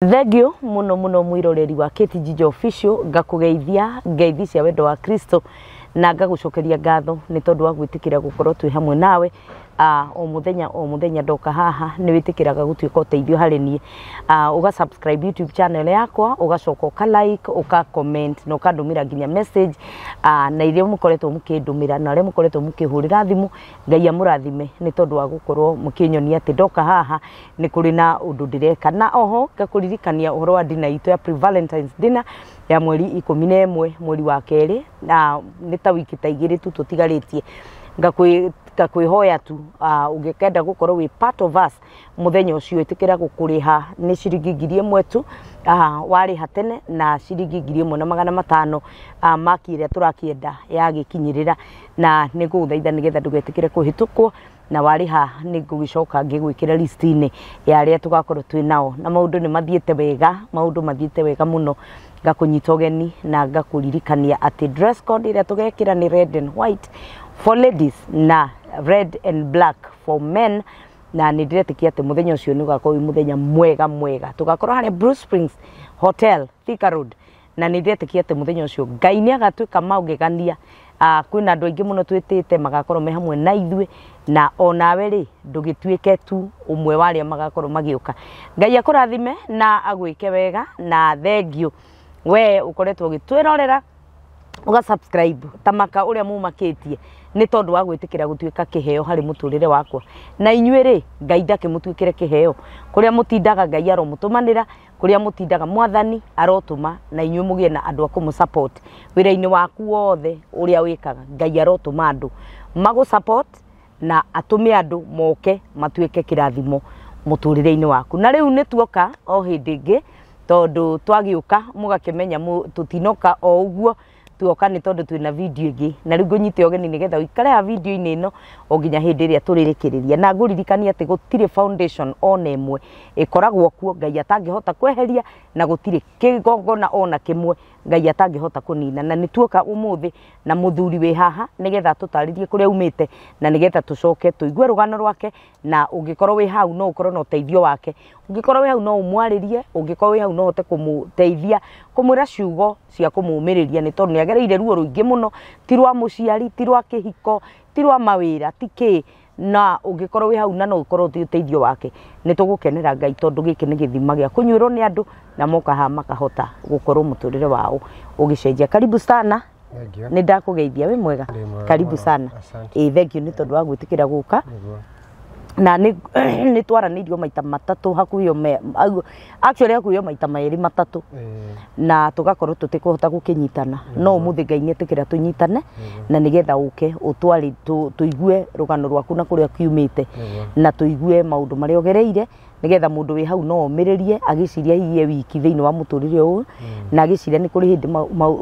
Thengio muno mwiroreri wa KTG Official ngakugeithia ngeithi cia wendo wa Kristo na ngagucokeria ngatho ni tondu wa gwitikira gukorwo twi hamwe nawe o muthenya ndoka haha ni witikiraga gutuika uteithio hari nie uga subscribe YouTube channel yakwa ugacoka uka like uka comment na ukandumira nginya message na iria mukoretwo mukindumira na aria mukoretwo mukihurira thimu Ngai amurathime ni tondu wa gukorwo mukinyonia ati ndoka haha ni kuri na undu ndireka na oho ngakuririkania uhoro wa dina itu ya pre-Valentine's dinner ya mweri 11 mweri wa keri na ni ta wiki ta igiri tu tutigaritie ngakwihoya tu ungikenda gukorwo wi part of us muthenya ucio itikira gukuriha ni ciringi 1,000 tu wariha tene na ciringi 1,500 maki iria turakienda ya gikinyirira na niguthaitha nigetha ndugetikire kuhitukwo na wariha nigugicoka ngigwikira listini ya aria tugakorwo twi nao na maundu ni mathiete wega muno ngakunyita ugeni na ngakuririkania ati dress code iria tugekira ni red and white for ladies na red and black for men na nidiretikia ati muthenya ucio ni ugakorwo muthenya mwega tugakorwo hare Bruce Springs Hotel Thika Road na nidiretikia ati muthenya ucio Ngai ni agatuika maugegania kwina andu aingi muno twitite magakorwo me hamwe na ithwe na onawe ri ndugituike tu umwe waria magakorwo magiuka Ngai akurathime na agwike wega na thengio we ukoretwo gitwirorera uga subscribe tamaka uria mumakitie ni tondu wa gwitikira gutuika kiheo hari muturire wakwa na inyuire Ngai ndake mutuikire kiheo kuria mutindaga Ngai aro mutumanira kuria mutindaga mwathani arotuma na inyuĩ mugie na andu akumu support wira-ini waku wothe uria wikaga Ngai arotuma andu magu support na atume andu moke matuike kirathimo muturire-ini waku na riu nituoka o hindi ingi tondu twagiuka mugakimenya tutinoka o uguo tuoka ni tondu twina video ingi na riu ngunyite ogeni nigetha uikare ha video ini ino oginya hindi iria turirikiriria na nguririkania ati gutire foundation ona imwe ikoragwo kuo Ngai atangihota kweheria na gutire kigongona ona kimwe Ngai atangihota kunina na nituoka umuthi na muthuri we haha nigetha tutaririe kuria umite na nigetha tucoke tuigue rugano rwake na ungikorwo we hau no ukorwo na uteithio wake ungikorwo we hau no umwaririe ungikorwo we hau no hote kumuteithia kumwira ciugo cia kumumiriria ni tondu niagereire ruo ruingi muno tirwa muciari tirwa kihiko tirwa mawira tiki na ungikorwo we hau na no ukorwo uteithio wake ni tugukenera Ngai tondu giki ni githima gia kunyuirwo ni andu na moka ha makahota gukorwo muturire wao ugicenjia karibu sana ni ndakugeithia we mwega karibu sana thank you ni tondu wa gwitikira guka na ni twaranirio maita matatu hakuyo actually hakuyo maita mairi matatu na tugakorwo tutikuhota gukinyitana no umuthi Ngai ni etikira tunyitane na nigetha uke utwari tuigue rugano rwaku na kuria kiumite na tuigue maundu maria ogereire nigetha mundu wi hau no omiririe agiciria hiye wiki thiini wa muturire uyu na agiciria ni kuri hindi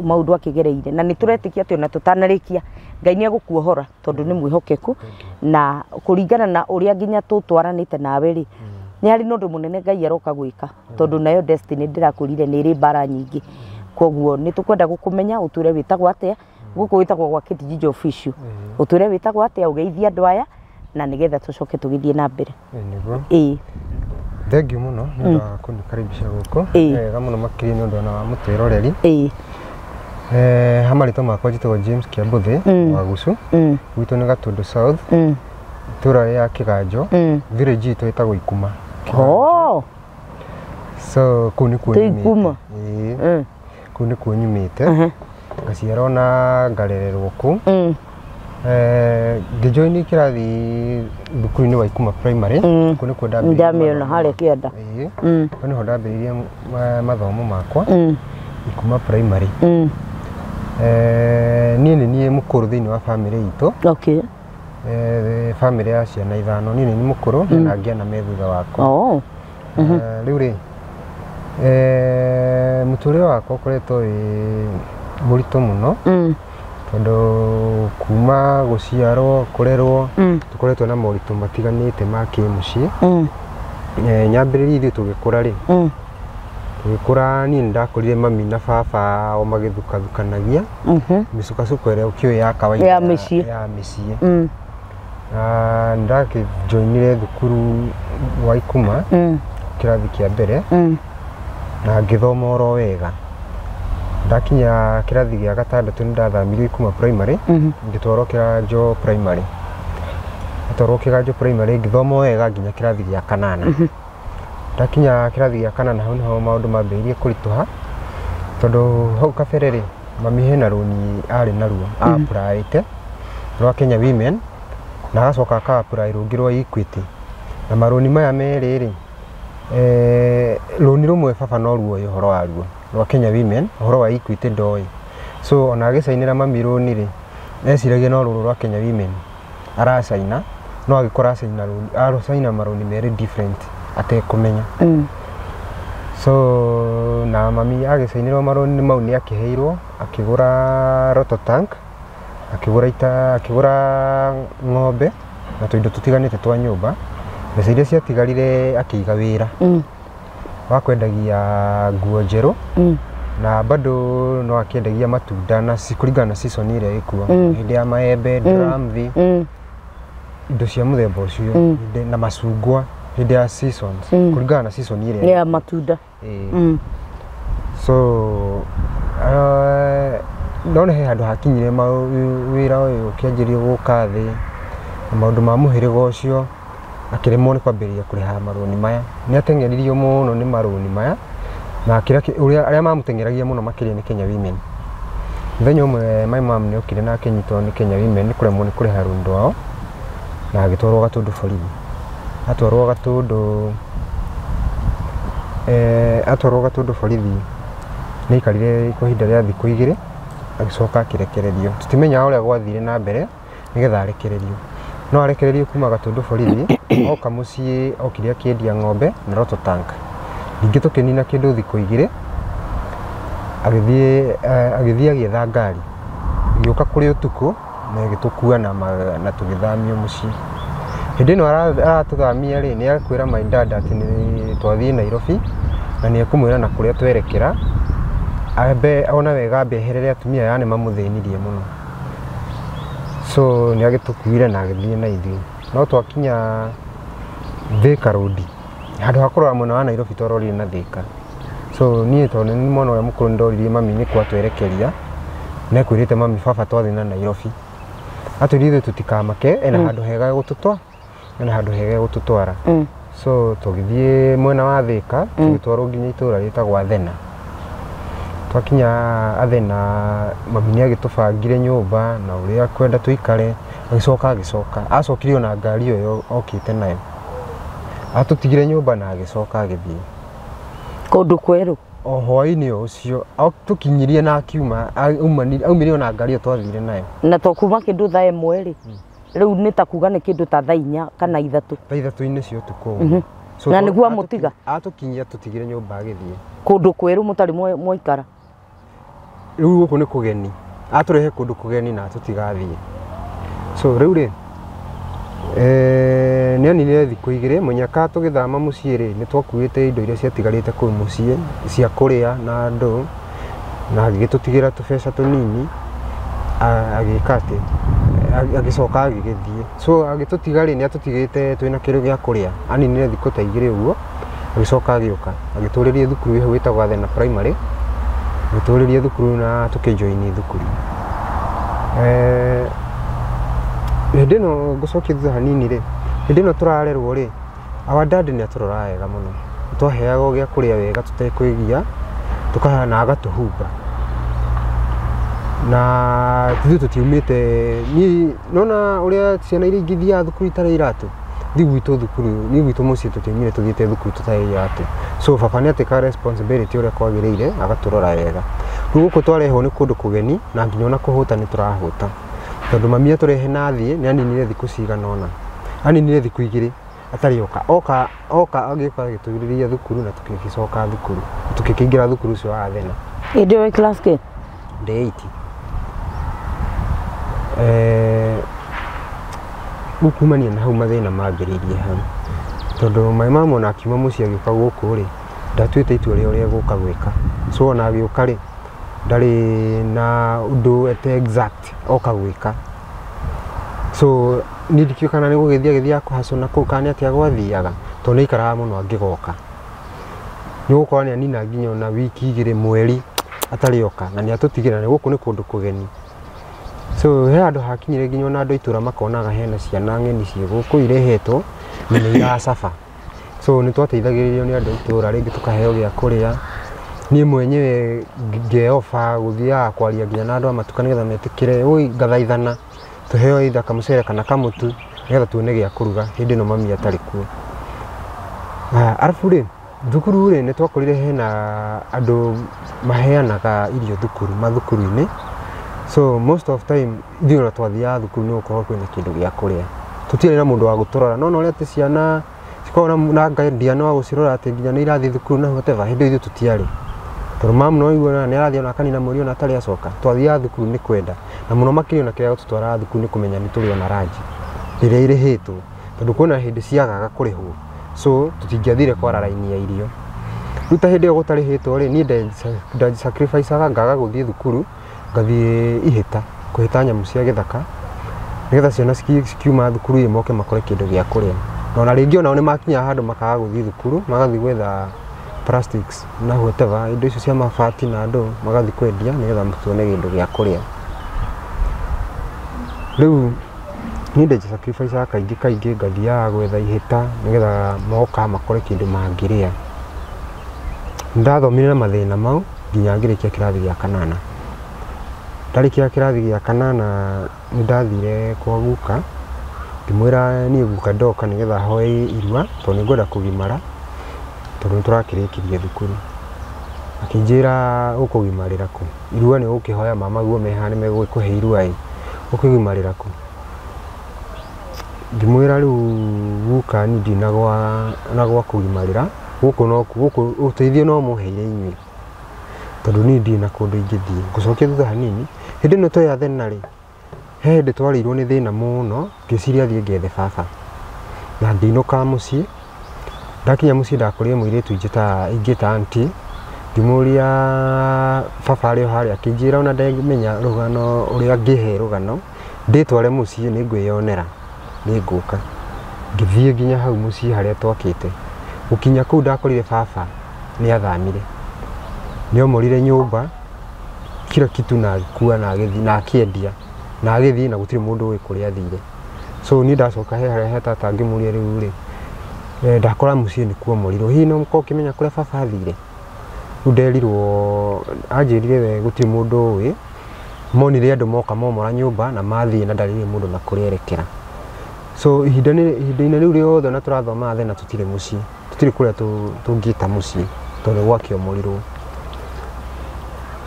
maundu akigereire na ni turetikia ati ona tutanarikia Ngai ni agukuohora tondu ni mwihokeku na kuringana na uria nginya tutwaranite nawe ri ni hari nundu munene Ngai aroka gwika tondu nayo destiny ndirakurire ni ri bara nyingi koguo ni tukwenda gukumenya uture witagwo atia guku witagwo gwa KTG Official uture witagwo atia ugeithia andu aya na nigetha tucoke tugithie na mbere thengio muno ni kunikaribisha guko wega muno makiri ni undu na mutwiroreri hamarito makwa njitagwo James Kiambuthi wa Gucu gwitu ni Gatundu South tura ya Kiganjo village itu itagwo Ikuma so kuni Ikuma kuni kunyumite ngaciarwo na ngarererwo ku ngijoini kirathi thukuru-ini wa Ikuma primary kuni ku ndamiona hare kienda kuni ho ndambiririe mathomo makwa Ikuma primary ni mukuru thiini wa family itu family ya ciana 5 ni mukuru na ngiana me thutha wakwa riu ri muturire wakwa ukoretwo wi muritu muno tondu kuma guciarwo kurerwo tukoretwo na moritu matiganite ma kimucii nyambiririe ithuĩ tugikura ri tugikura ni ndakurire mami na baba o magithukathukanagia micukacuko ĩrĩa ũkĩũĩ ya kawaida ya mĩciĩ ndakijoinire thukuru wa Ikuma kirathi kia mbere na ngĩthoma oro wega. Ndakinya kĩrathi gĩa gatandatũ nĩ ndathamirio kuma primary ngĩtwarwo Kĩganjo primary. Ndatwarwo Kĩganjo primary ngĩthoma wega nginya kĩrathi gĩa kanana. Ndakinya kĩrathi gĩa kanana hau nĩho maũndũ mambĩrĩirie kũritũha tondũ hau kabere rĩ mami hena rũni arĩ naruo applyĩte rwa Kenya Women na agacoka aka-apply rũngĩ rwa Equity. Na marũni maya merĩ rĩ rũni rũmwe baba no ruoyo ũhoro waruo rwa Kenya Women, ũhoro wa Equity ndoĩ. So ona agĩcainĩra mami rũni rĩ eciragia no rũrũ rwa Kenya Women aracaina, no agĩkora aracaina marũni merĩ different atekũmenya. So na mami agĩcainĩrwo marũni mau nĩ akĩheirwo akĩgũra Roto Tank, akĩgũra ng'ombe na tũindo tũtiganĩte twa nyũmba. Mbeca iria ciatigarire akĩiga wĩra wa kwendagia nguo njerũ na bado no akĩendagia matunda na kũringana na season ĩrĩa ĩkuo, hĩndĩ ya maembe, ndramthi, indo cia mũthemba ũcio na macungwa hĩndĩ ya seasons kũringana na season ĩrĩa ya matunda. So ndona he handũ hakinyire wĩra ũyũ ũkĩanjĩrio gũka thĩ na maũndũ ma mũhĩrĩga ũcio akĩremwo nĩ kwambĩrĩria kũrĩha marũni maya. Nĩ ateng'eririo mũno nĩ marũni maya na arĩa mamũteng'eragia mũno makĩria nĩ Kenya Women. Mũthenya ũmwe my mom nĩ okire na akĩnyitwo nĩ Kenya Women nĩ kũremwo nĩ kũrĩha rũni rwao na agĩtwarwo Gatũndũ borithi. Atwarwo Gatũndũ borithi nĩ aikarire kwa ihinda rĩa thikũ 2 agĩcoka akĩrekererio. Tũtimenyaga ũrĩa gwathire na mbere nĩgetha arekererio. No arekererio kuma Gatũndũ borithi oka mũciĩ okire akĩendia ng'ombe na Roto Tank. Ningĩ tũkĩnina kĩndũ thikũ 2 agĩthiĩ agĩetha ngari gĩũka kũrĩ ũtukũ na ĩgĩtũkua na tũgĩthamio mũciĩ. Hĩndĩ ĩno aratũthamia rĩ nĩ akwĩra my dad atĩ nĩ twathiĩ Nairobi na nĩ ekũmwĩra na kũrĩa twerekera ona wega ambeherere atumia aya nĩ mamũthĩnirie mũno. So nĩ agĩtũkuire na agĩthiĩ na ithuĩ. No twakinya Thika Road handũ ha kũrora mwena wa Nairobi twarorire na Thika. So niĩ tondũ nĩ mwana ũrĩa mũkũrũ nĩndoririe mami nĩ kwatwerekeria na ekwĩrĩte mami baba twathiĩ na Nairobi. Atwĩrire tũtikamake ena handũ hega gũtũtwara. So tũgĩthiĩ mwena wa Thika tũgĩtwarwo nginya itũũra rĩtagwo Athena. Twakinya Athena mami nĩ agĩtũbangire nyũmba na ũrĩa kwenda tũikare agĩcoka acokire na ngari ĩyo okĩte nayo atũtigire nyũmba na agĩcoka agĩthiĩ kũndũ kwerũ. O hwaĩ-inĩ ũcio tũkinyirie na akiuma aumire na ngari ĩyo twathire nayo na tũkuma kĩndũ thaa 1 rĩ rĩu nĩ ta kuga nĩ kĩndũ ta thaa 4 kana 3 thaa 3 cia ũtukũ. Na nĩguo amũtiga atũkinyia tũtigire nyũmba agĩthiĩ kũndũ kwerũ mũtarĩ mwaikara. Rĩu gũkũ nĩ kũgeni atũrehe kũndũ kũgeni na tũtigathiĩ. So rĩu rĩ nĩ aninire thikũ 2 mũnyaka tũgĩthama mũciĩ rĩ nĩ twakuĩte indo iria ciatigarĩte kũu mũciĩ cia kũrĩa na ndũ na agĩtũtigĩra tũbeca tũnini agĩka atĩ agĩcoka agĩgĩthiĩ. So agĩtũtiga rĩ nĩ atũtigĩte twĩna kĩrĩa gĩa kũrĩa aninire thikũ ta 2 ũguo agĩcoka agĩũka agĩtũrĩria thukuru ĩyo wĩtagwo Athena primary agĩtũrĩria thukuru na tũkĩjoini thukuru. Hĩndĩ ĩno ngũcokia thutha hanini rĩ hĩndĩ ĩno tũrarerwo rĩ our dad nĩ atũroraga wega mũno. Twaheagwo gĩa kũrĩa wega tũtekwĩgia tũkaheana na agatũhumba na ithuĩ tũtiumĩte niĩ nona ũrĩa ciana iria ingĩ thiaga thukuru itarĩ iratũ thiĩ gwitũ thukuru niĩ gwitũ mũciĩ tũtiumire tũthiĩte thukuru tũtarĩ iratũ. So baba nĩ atĩka responsibility ũrĩa kwagĩrĩire agatũrora wega. Rĩu gũkũ twarehwo nĩ kũndũ kũgeni na nginya ona kũhũta nĩ tũrahũta tondũ mami atũrehe na thiĩ nĩ aninire thikũ cigana ũna aninire thikũ 2 atarĩ oka agĩũka agĩtũrĩria thukuru na tũgĩcoka thukuru tũkĩingĩra thukuru ũcio wa Athena. Hĩndĩ ĩyo class kĩ? Day 8. Kumania na hau mathĩna mambĩrĩirie hau tondũ my mom ona akiuma mũciĩ agĩũka gũkũ rĩ ndatuĩte itua rĩa ũrĩa gũka gwĩka. So ona agĩũka rĩ ndarĩ na ũndũ ete exact oka gwĩka. So nĩ ndikĩo kana nĩ gũgĩthiĩ kũhacũna kũu kana atĩa gwathiaga tondũ nĩ ikaraga mũno angĩgoka. nĩ gũkorwo nĩ anina nginya ona wiki 2 mweri atarĩ oka na nĩ atũtigĩra nĩ gũkũ nĩ kũndũ kũgeni. So he andũ hakinyire nginya ona andũ itũra makonaga hena ciana ng'eni cie gũkũ irehetwo na nĩ iracaba. So nĩ twateithagĩrĩrio nĩ andũ itũra rĩngĩ tũkaheo gĩa kũrĩa. Niĩ mwenyewe ngeofa gũthiaga kwaria nginya na andũ a matuka nĩgetha metĩkĩre ngathaithana tũheo either kamũcere kana kamũtu nĩgetha tuone gĩa kũruga hĩndĩ ĩno mami atarĩ kuo. Arabu rĩ thukuru rĩ nĩ twakorire hena andũ maheanaga irio thukuru mathukuru-inĩ. So most of time ithuĩ ona twathiaga thukuru nĩ gũkorwo kwĩna kĩndũ gĩa kũrĩa. Tũtiarĩ na mũndũ wa gũtũrora no ũrĩa atĩ ciana cikoragwo na guardian wa gũcirora atĩ nginya nĩ irathiĩ thukuru na whatever hĩndĩ ithuĩ tũtiarĩ. Tondũ mamu no aiguana nĩ arathiĩ ona kanina mũriũ ona atarĩ acoka. Twathiaga thukuru nĩ kwenda na mũno makĩria ona kĩrĩa gũtũtwara thukuru nĩ kũmenya nĩ tũrĩ ona ranji ĩrĩa irĩhĩtwo tondũ kwĩna hĩndĩ ciagaga kũrĩhwo. So tũtingĩathire kwara raini ya irio. Rĩu ta hĩndĩ ĩyo gũtarĩhĩtwo rĩ niĩ ndasacrificaga ngaga gũthiĩ thukuru ngathiĩ ihĩta kũhĩta nyamũ cia gĩthaka nĩgetha ciana cikiuma thukuru moke makore kĩndũ gĩa kũrĩa. Na ona rĩngĩ onao nĩ makinya handũ makaga gũthiĩ thukuru magathiĩ gwetha plastics na whatever indo icio cia mabati na andũ magathiĩ kwendia nĩgetha tuone kĩndũ gĩa kũrĩa. Rĩu niĩ ndasacrificaga kaingĩ ngathiaga gwetha ihĩta nĩgetha moka makore kĩndũ mangĩrĩa. Ndathomire na mathĩna mau nginya ngĩrĩkia kĩrathi gĩa 8. Ndarĩkia kĩrathi gĩa 8 nĩ ndathire kwa guka ngĩmwĩra niĩ guka ndoka nĩgetha hoe irua tondũ nĩ ngwenda kũgimara tondũ nĩ tũrakĩrĩkirie thukuru. Akĩnjĩra ũkũgimarĩra kũ? Irua nĩ ũgũkĩhoya mama guo meha nĩ megũkũhe irua ũkũgimarĩra kũ? Ngĩmwĩra rĩu guka niĩ ndirĩ gwa kũgimarĩra gũkũ ũteithio no mũheire inyuĩ tondũ niĩ ndirĩ na kũndũ ingĩthiĩ. Ngũcokia thutha hanini hĩndĩ ĩno toya thĩna rĩ he hĩndĩ twarĩirwo nĩ thĩna mũno ngĩciria thiĩ ngethe baba na ndinũka mũciĩ. Ndakinya mũciĩ ndakorire mũirĩtu ingĩta aunty ngĩmũria baba arĩ o harĩa akĩnjĩra ona ndamenya rũgano ũrĩa ngĩhe rũgano ndĩtware mũciĩ nĩ ngwĩyonera nĩ ngũka. Ngĩthiĩ nginya hau mũciĩ harĩa twakĩte. Gũkinya kũu ndakorire baba nĩ athamire nĩ omorire nyũmba kila kitu na agĩkua na agĩthiĩ na akĩendia na agĩthiĩ na gũtirĩ mũndũ ũĩ kũrĩa athire. So niĩ ndacoka harĩa he tata ngĩmũria rĩu rĩ ndakora mũciĩ nĩ kuomorirwo hihi no mũkorwo ũkĩmenya kũrĩa baba athire? Rĩu nderirwo anjĩrire we gũtirĩ mũndũ ũĩ monire andũ moka momora nyũmba na mathiĩ na ndarĩrĩ mũndũ na kũrĩa erekera. So ihinda-inĩ rĩu rĩothe na tũrathomaga thĩna tũtirĩ mũciĩ tũtirĩ kũrĩa tũngĩta mũciĩ tondũ gwakĩomorirwo.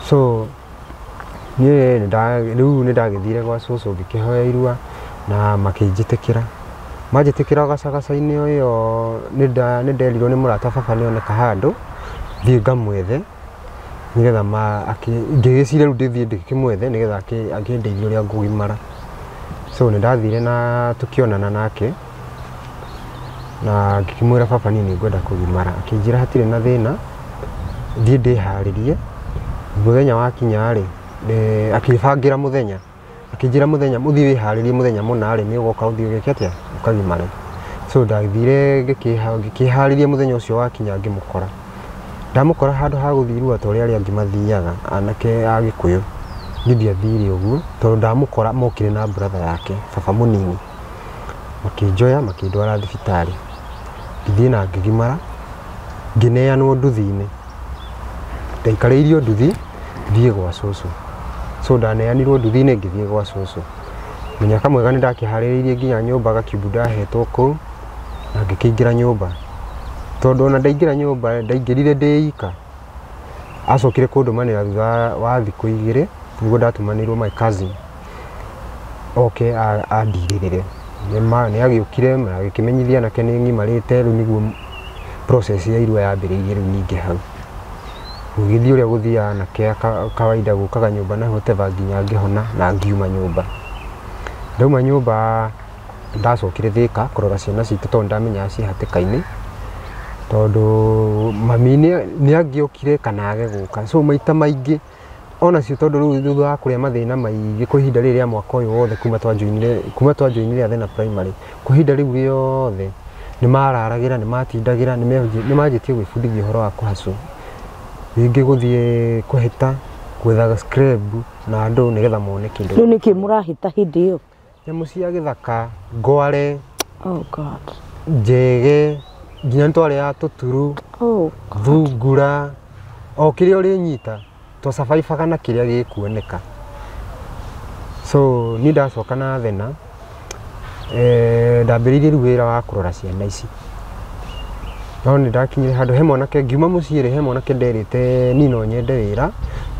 So niĩ rĩu nĩ ndagĩthire gwa cũcũ ngĩkĩhoya irua na makĩnjĩtĩkĩra. Manjĩtĩkĩra gacagaca-inĩ ĩyo nĩ nderirwo nĩ mũrata baba nĩoneka handũ thiĩ ngamwethe nĩgetha ngĩgĩcira rĩu ndĩthiĩ ndĩkĩmwethe nĩgetha akĩndeithie ũrĩa ngũgimara. So nĩ ndathire na tũkĩonana nake na ngĩkĩmwĩra baba niĩ nĩ ngwenda kũgimara. Akĩnjĩra hatirĩ na thĩna thiĩ ndĩharĩrie mũthenya wakinya rĩ akĩbangira mũthenya akĩnjĩra mũthenya mũthiĩ wĩharĩrie mũthenya mũna rĩ nĩ ũgoka ũthiĩ ũgĩke atĩa ũkagimare. So ndathire ngĩkĩharĩria mũthenya ũcio wakinya ngĩmũkora. Ndamũkora handũ ha gũthiĩ irua ta ũrĩa arĩa angĩ mathiaga anake a Gĩkũyũ ndiathire ũguo tondũ ndamũkora mokire na brother yake baba mũnini makĩnjoya makĩndwara thibitarĩ. Ngĩthiĩ na ngĩgimara ngĩneanwo nduthi-inĩ ndaikarĩirio nduthi thiĩ gwa cũcũ. So ndaneanirwo nduthi-inĩ ngĩthiĩ gwa cũcũ. Mũnyaka mwega nĩ ndakĩharĩrĩirie nginya nyũmba gakiubu ndahetwo kũu na ngĩkĩingĩra nyũmba tondũ ona ndaingĩra nyũmba ndaingĩrire ndĩika. Acokire kũndũmanĩra thutha wa thikũ 2 nĩguo ndatumanĩirwo my cousin oke andirĩrĩre. Nĩ agĩũkire na agĩkĩmenyithia anake nĩ ngimarĩte rĩu nĩguo process ya irua yambĩrĩirie rĩu ningĩ hau. Gũgĩthiĩ ũrĩa gũthiaga anake kawaida gũkaga nyũmba na whatever nginya ngĩhona na ngiuma nyũmba. Ndauma nyũmba ndacokire Thĩka kũrora ciana citũ tondũ ndamenyaga ciĩ hatĩka-inĩ tondũ mami nĩ angĩokire kana age gũka. So maita maingĩ onacio tondũ rĩu thutha wa kũrĩa mathĩna maingĩ kwa ihinda rĩrĩa mwaka ũyũ wothe kuma twanjoinire Athena primary kwa ihinda rĩu rĩothe nĩ mararagĩra nĩ matindagĩra nĩ manjĩtie gwĩbundithia ũhoro wa kũhacwo rĩngĩ gũthiĩ kũhĩta gwethaga scrap na andũ nĩgetha mone kĩndũ. Rĩu nĩkĩ mũrahĩta hĩndĩ ĩyo? Nyamũ cia gĩthaka, ngware, oh God, njege, nginya ntware ya tũturu, thungura, o kĩrĩa ũrĩnyita twacabaibaga na kĩrĩa gĩkuoneka. So niĩ ndacoka na thena ndambĩrĩirie rĩu wĩra wa kũrora ciana ici. No nĩ ndakinyire handũ he mwanake ngiuma mũciĩ rĩ he mwanake nderĩte niĩ no nyende wĩra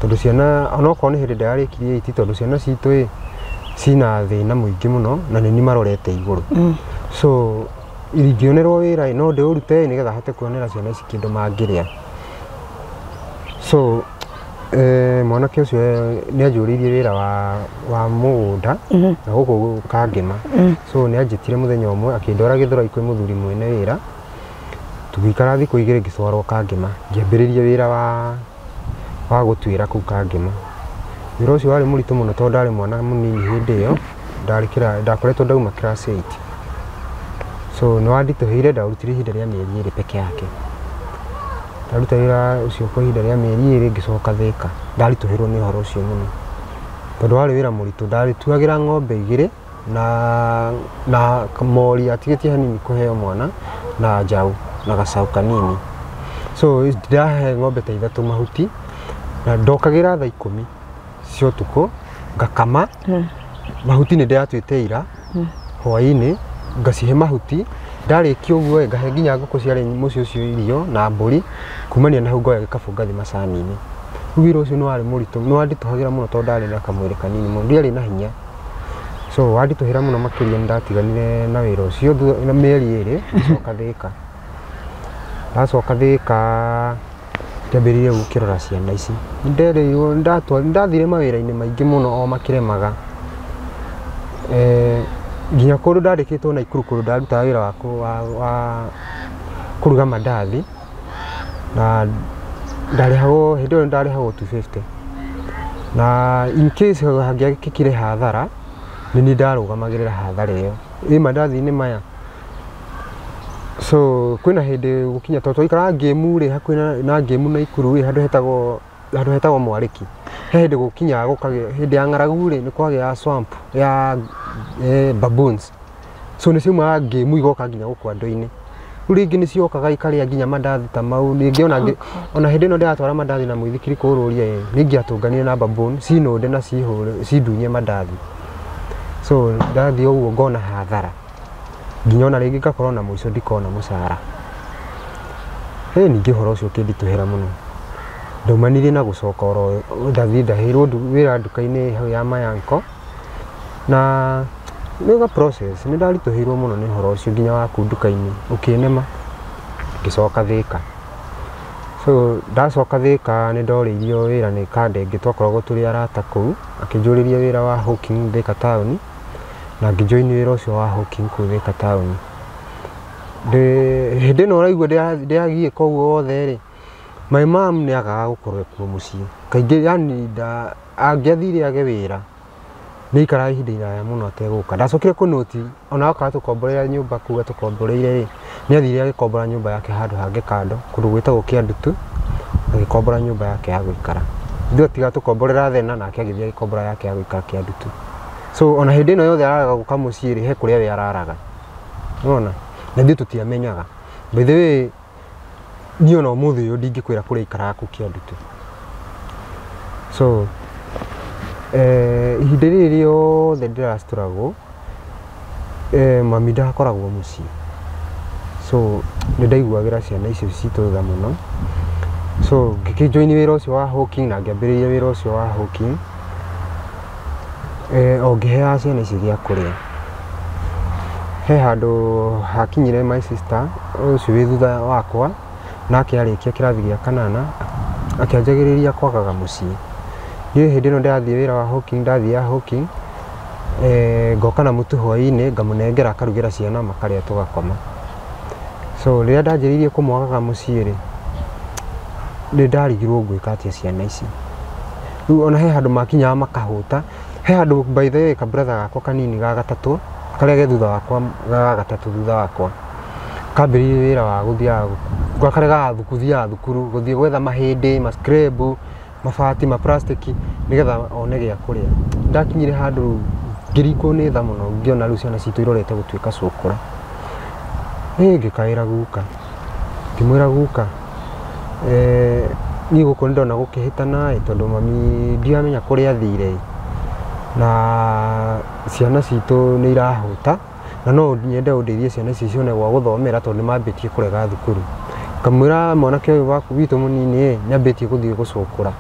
tondũ ciana onokorwo nĩ hĩndĩ ndarĩkirie 8 tondũ ciana citũ cina thĩna mũingĩ mũno na nĩ niĩ marorete igũrũ. So ingĩonerwo wĩra no ndĩũrute nĩgetha hote kuonera ciana ici kĩndũ mangĩrĩa. So mwanake ũcio nĩ anjũrĩirie wĩra wa mũgũnda na gũkũ Kangema. So nĩ anjĩtire mũthenya ũmwe akĩndwara Gĩthũrai kwĩ mũthuri mwene wĩra. Tũgĩikara thikũ igĩrĩ ngĩtwarwo Kangema ngĩambĩrĩria wĩra wa gũtuĩra kũu Kangema. Wĩra ũcio warĩ mũritũ mũno tondũ ndarĩ mwana mũnini hĩndĩ ĩyo ndakoretwo ndauma class 8. So nĩ wanditũhĩire ndaũrutire ihinda rĩa mĩeri 2 peke yake. Ndaruta wĩra ũcio kwa ihinda rĩa mĩeri 2 ngĩcoka Thĩka. Ndaritũhĩrwo nĩ ũhoro ũcio mũno tondũ warĩ wĩra mũritũ. Ndarĩtuagĩra ng'ombe 2 na mori atigĩtie hanini kũheo mwana na njaũ na gacaũ kanini. So ndahe ng'ombe ta 3 mahuti na ndokagĩra thaa 10 cia ũtukũ ngakama mahuti nĩ ndĩratuĩte ira hwaĩ-inĩ ngacihe mahuti. Ndarĩkia ũguo ngahe nginya ngũkũ ciarĩ mũciĩ ũcio irio na mbũri kumania na hau ngoya gĩkabũ ngathi macani-inĩ. Rĩu wĩra ũcio nĩ warĩ mũritũ nĩ wanditũhagĩra mũno tondũ ndarĩ na kamwĩrĩ kanini mũno ndiarĩ na hinya. So wanditũhĩra mũno makĩria nĩ ndatiganire na wĩra ũcio na mĩeri 2 ngacoka Thĩka. Ndacoka Thĩka ngĩambĩrĩria gũkĩrora ciana ici. Ndereirwo ndathire mawĩra-inĩ maingĩ mũno o makĩremaga. Nginya kũndũ ndandĩkĩtwo Naikuru kũndũ ndarutaga wĩra wa kũruga mandathi na ndarĩhagwo hĩndĩ ĩyo ndarĩhagwo 250 na in case hangĩakĩkire hathara nĩ niĩ ndarũgamagĩrĩra hathara ĩyo mandathi-inĩ maya. So kwĩna hĩndĩ gũkinya tondũ twaikaraga ngĩmu rĩ hakuhĩ na ngĩmu Naikuru rĩ handũ hetagwo Mwarĩki. He hĩndĩ gũkinya hĩndĩ ya ng'aragu rĩ nĩ kwagĩa swamp ya baboons. So nĩ ciumaga ngĩmu igoka nginya gũkũ andũ-inĩ. Rĩu rĩngĩ nĩ ciokaga ikarĩa nginya mandathi ta mau. Ningĩ ona hĩndĩ ĩno ndĩratwara mandathi na mũithikiri kũrũria nĩ ingĩatũnganire na baboon cinũnde na cindunye mandathi. So ndathiĩ ũguo ngona hathara nginya ona rĩngĩ ngakorwo na mũico ndikona mũcara. Ningĩ ũhoro ũcio ũkĩnditũhĩra mũno. Ndaumanire na gũcoka oro ndathi ndahĩrwo wĩra nduka-inĩ hau ya Mayanko na nĩ process nĩ ndaritũhĩirwo mũno nĩ ũhoro ũcio nginya waku nduka-inĩ ũkĩnema ngĩcoka Thĩka. So ndacoka Thĩka nĩ ndorĩirio wĩra nĩ Kandenge twakoragwo tũrĩ arata kũu akĩnjũrĩria wĩra wa hawking Thĩka town na ngĩjoin wĩra ũcio wa hawking kũu Thĩka town. Hĩndĩ ĩno ũraigua ndĩagiĩka ũguo wothe rĩ my mom nĩ agaga gũkorwo kuo mũciĩ kaingĩ yani angĩathire age wĩra nĩ ikaraga ihinda iraya mũno ategũka. Ndacokire kũnoti ona akaga tũkomborera nyũmba kuga tũkomboreire nĩ athire agĩkombora nyũmba yake handũ hangĩ kando kũndũ gwĩtagwo Kĩandutu agĩkombora nyũmba yake ya gũikara. Ithuĩ tiga tũkomborera thena nake agĩthiĩ agĩkombora yake ya gũikara Kĩandutu. So ona hĩndĩ ĩno yothe araga gũka mũciĩ rĩ he kũrĩa we araraga. Unaona na ithuĩ tũtiamenyaga. By the way niĩ ona ũmũthĩ ũyũ ndingĩkwĩra kũrĩa aikaraga kũu Kĩandutu. So ihinda rĩrĩ rĩothe ndĩracitũragwo mami ndakoragwo mũciĩ. So nĩ ndaiguagĩra ciana icio citũ tha mũno. So ngĩkĩjoin wĩra ũcio wa hawking na ngĩambĩrĩria wĩra ũcio wa hawking o ngĩheaga ciana icio gĩa kũrĩa. He handũ hakinyire my sister ũcio wĩ thutha wakwa nake arĩkia kĩrathi gĩa 8 akĩanjagĩrĩria kwagaga mũciĩ. Niĩ hĩndĩ ĩno ndathiĩ wĩra wa hawking ndathiaga hawking ngoka na mũtu hwaĩ-inĩ ngamũnengera akarugĩra ciana makarĩa tũgakoma. So rĩrĩa ndanjĩrĩirie kũmwagaga mũciĩ rĩ nĩ ndarigirwo ngwĩka atĩa ciana ici. Rĩu ona he handũ makinyaga makahũta. He handũ by the way ka brother gakwa kanini ga gatatũ karĩa ge thutha wakwa ga gatatũ thutha wakwa ngakambĩrĩria wĩra wa gũthiaga ngakarega gũthiaga thukuru gũthiĩ gwetha mahĩndĩ mascrab mabati maplastiki nĩgetha one gĩa kũrĩa. Ndakinyire handũ ngĩringwo nĩ tha mũno ngĩona rĩu ciana citũ irorete gũtuĩka cũkũra. Ngĩkaĩra guka ngĩmwĩra guka niĩ gũkũ nĩndona gũkĩhĩtana tondũ mami ndiamenya kũrĩa athire na ciana citũ nĩ irahũta na no nyende ũndeithie ciana ici cione gwa gũthomera tondũ nĩmambĩtie kũrega thukuru. Ngamwĩra mwanake ũyũ waku witũ mũnini nĩambĩtie gũthiĩ gũcũkũra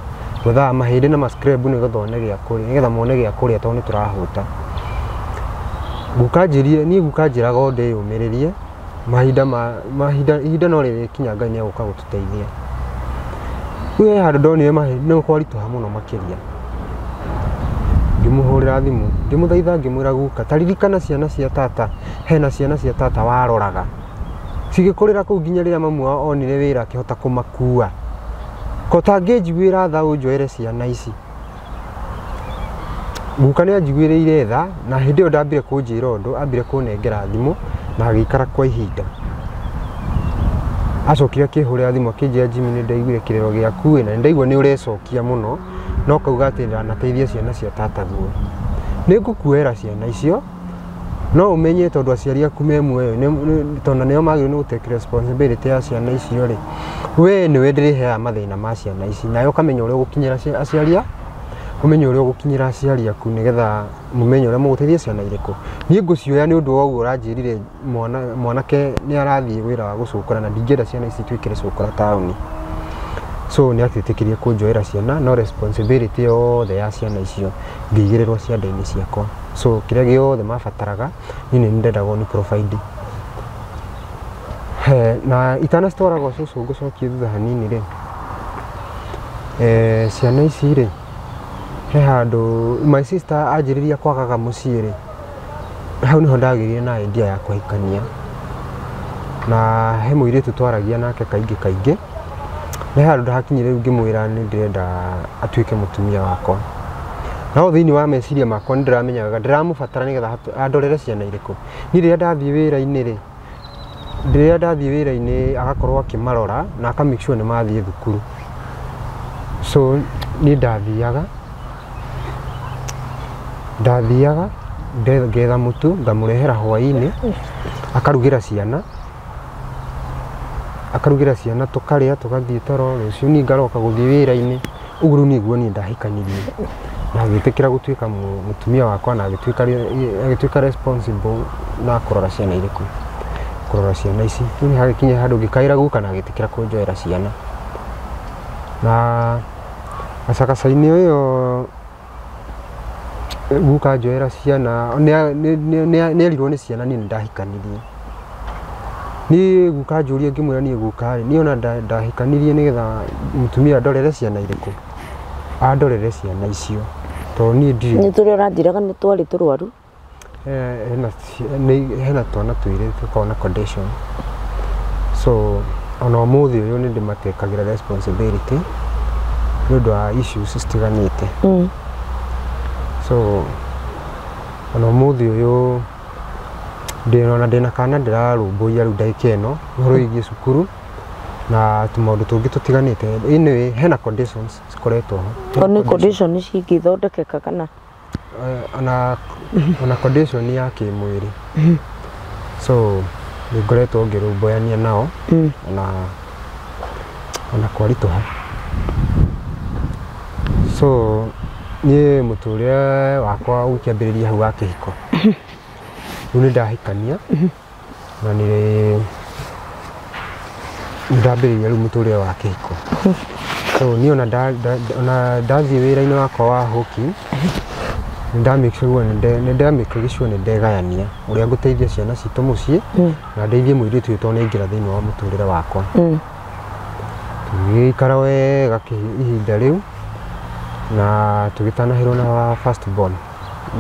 gwethaga mahĩndĩ na mascrab nĩgetha one gĩa kũrĩa nĩgetha mone gĩa kũrĩa tondũ nĩtũrahũta. Niĩ guka njĩraga o ndĩyũmĩrĩrie ihinda no rĩrĩkinya Ngai nĩegũka gũtũteithia. Rĩu he handũ ndonire mahĩndĩ no kwaritũha mũno makĩria. Ngĩmũhũrĩra thimũ ngĩmũthaitha ngĩmwĩra guka ta ririkana ciana cia tata hena ciana cia tata waroraga cigĩkũrĩra kũu nginya rĩrĩa mamu wao onire wĩra akĩhota kũmakua ko tangĩnjiguĩra tha ũnjoere ciana ici. Guka nĩanjiguĩrĩire tha na hĩndĩ ĩyo ndambire kũnjĩra ũndũ ambire kũnengera thimũ na agĩikara kwa ihinda. Acokire akĩhũrĩra thimũ akĩnjĩra Jimmy nĩndaiguire kĩrĩro gĩaku na nĩndaigua nĩũrecokia mũno no kauga atĩ ndanateithia ciana cia tata guo. Nĩngũkuoera ciana icio no ũmenye tondũ aciari aku me muoyo tondũ nĩo magĩrĩirwo nĩ gũtake responsibility ya ciana icio rĩ, we nĩwe ndĩrĩheaga mathĩna ma ciana ici nawe ũkamenya ũrĩa ũgũkinyĩra aciari ũmenye ũrĩa ũgũkinyĩra aciari aku nĩgetha mũmenye ũrĩa mũgũteithia ciana irĩkũ. Niĩ ngũcioya nĩ ũndũ wa ũguo ũranjĩrire mwanake nĩarathiĩ wĩra wa gũcũkũra na ndingĩenda ciana ici ituĩkĩre cũkũra taũni. So nĩatĩtĩkirie kũnjoera ciana no responsibility yothe ya ciana icio ngĩigĩrĩrwo ciande-inĩ ciakwa. So kĩrĩa gĩothe mabataraga niĩ nĩndendagwo nĩ provide. Na itanacitwaraga cũcũ ngũcokie thutha hanini rĩ, ciana ici rĩ he handũ my sister anjĩrĩria kwagaga mũciĩ rĩ, hau nĩho ndagĩrire na idea ya kũhikania na he mũirĩtu twaragia nake kaingĩ he handũ ndakinyire rĩu ngĩmwĩra nĩndĩrenda atuĩke mũtumia wakwa. No thĩinĩ wa meciria makwa nĩndĩramenyaga ndĩramũbatara nĩgetha andorere ciana irĩkũ. Niĩ rĩrĩa ndathiĩ wĩra-inĩ agakorwo akĩmarora na aka make sure nĩmathiĩ thukuru. So niĩ ndathiaga ngetha mũtu ngamũrehera hwaĩ-inĩ akarugĩra ciana tũkarĩa tũgathiĩ toro rũciũ niĩ ngaroka gũthiĩ wĩra-inĩ. Ũguo rĩu nĩguo niĩ ndahikanirie na agĩtĩkĩra gũtuĩka mũtumia wakwa na agĩtuĩka responsible na kũrora ciana irĩkũ kũrora ciana ici. Rĩu nĩhagĩkinya handũ ngĩkaĩra guka na agĩtĩkĩra kũnjoera ciana na gacagaca-inĩ ũyũ guka njoera ciana nĩerirwo nĩ ciana niĩ nĩndahikanirie. Niĩ guka njũria ngĩmwĩra niĩ guka niĩ ona ndahikanirie nĩgetha mũtumia andorere ciana irĩkũ andorere ciana icio tondũ niĩ ndirĩ. Nĩ tũrĩa ũranjĩraga nĩ twarĩ tũrwaru? Hena twana twĩrĩ tũkoragwo na condition. So ona ũmũthĩ ũyũ nĩndĩmatekagĩra responsibility nĩũndũ wa issues citiganĩte. So ona ũmũthĩ ũyũ ndĩna kana ndĩrarũmbũiya rĩu ndagĩka ĩno ũhoro wĩgiĩ cukuru na tũmaũndũ tũngĩ tũtiganĩte. Anyway hena conditions cikoretwo ho. Nĩ condition cingĩthondekeka kana ona condition ya kĩmwĩrĩ. So nĩngoretwo ngĩrũmbũyania nao ona kwaritũha. So niĩ mũtũrĩre wakwa ũkĩambĩrĩria hau wa kĩhiko. Rĩu nĩndahikania na nĩndambĩrĩria rĩu mũtũrĩre wa kĩhiko. So niĩ ona ndathiĩ wĩra-inĩ wakwa wa hoki nĩndamake sure nĩndegayania ũrĩa ngũteithia ciana citũ mũciĩ na ndeithie mũirĩtu ũyũ tondũ nĩaingĩra thĩinĩ wa mũtũrĩre wakwa. Tũgĩikara wega ihinda rĩu na tũgĩtanahĩrwo na wa first born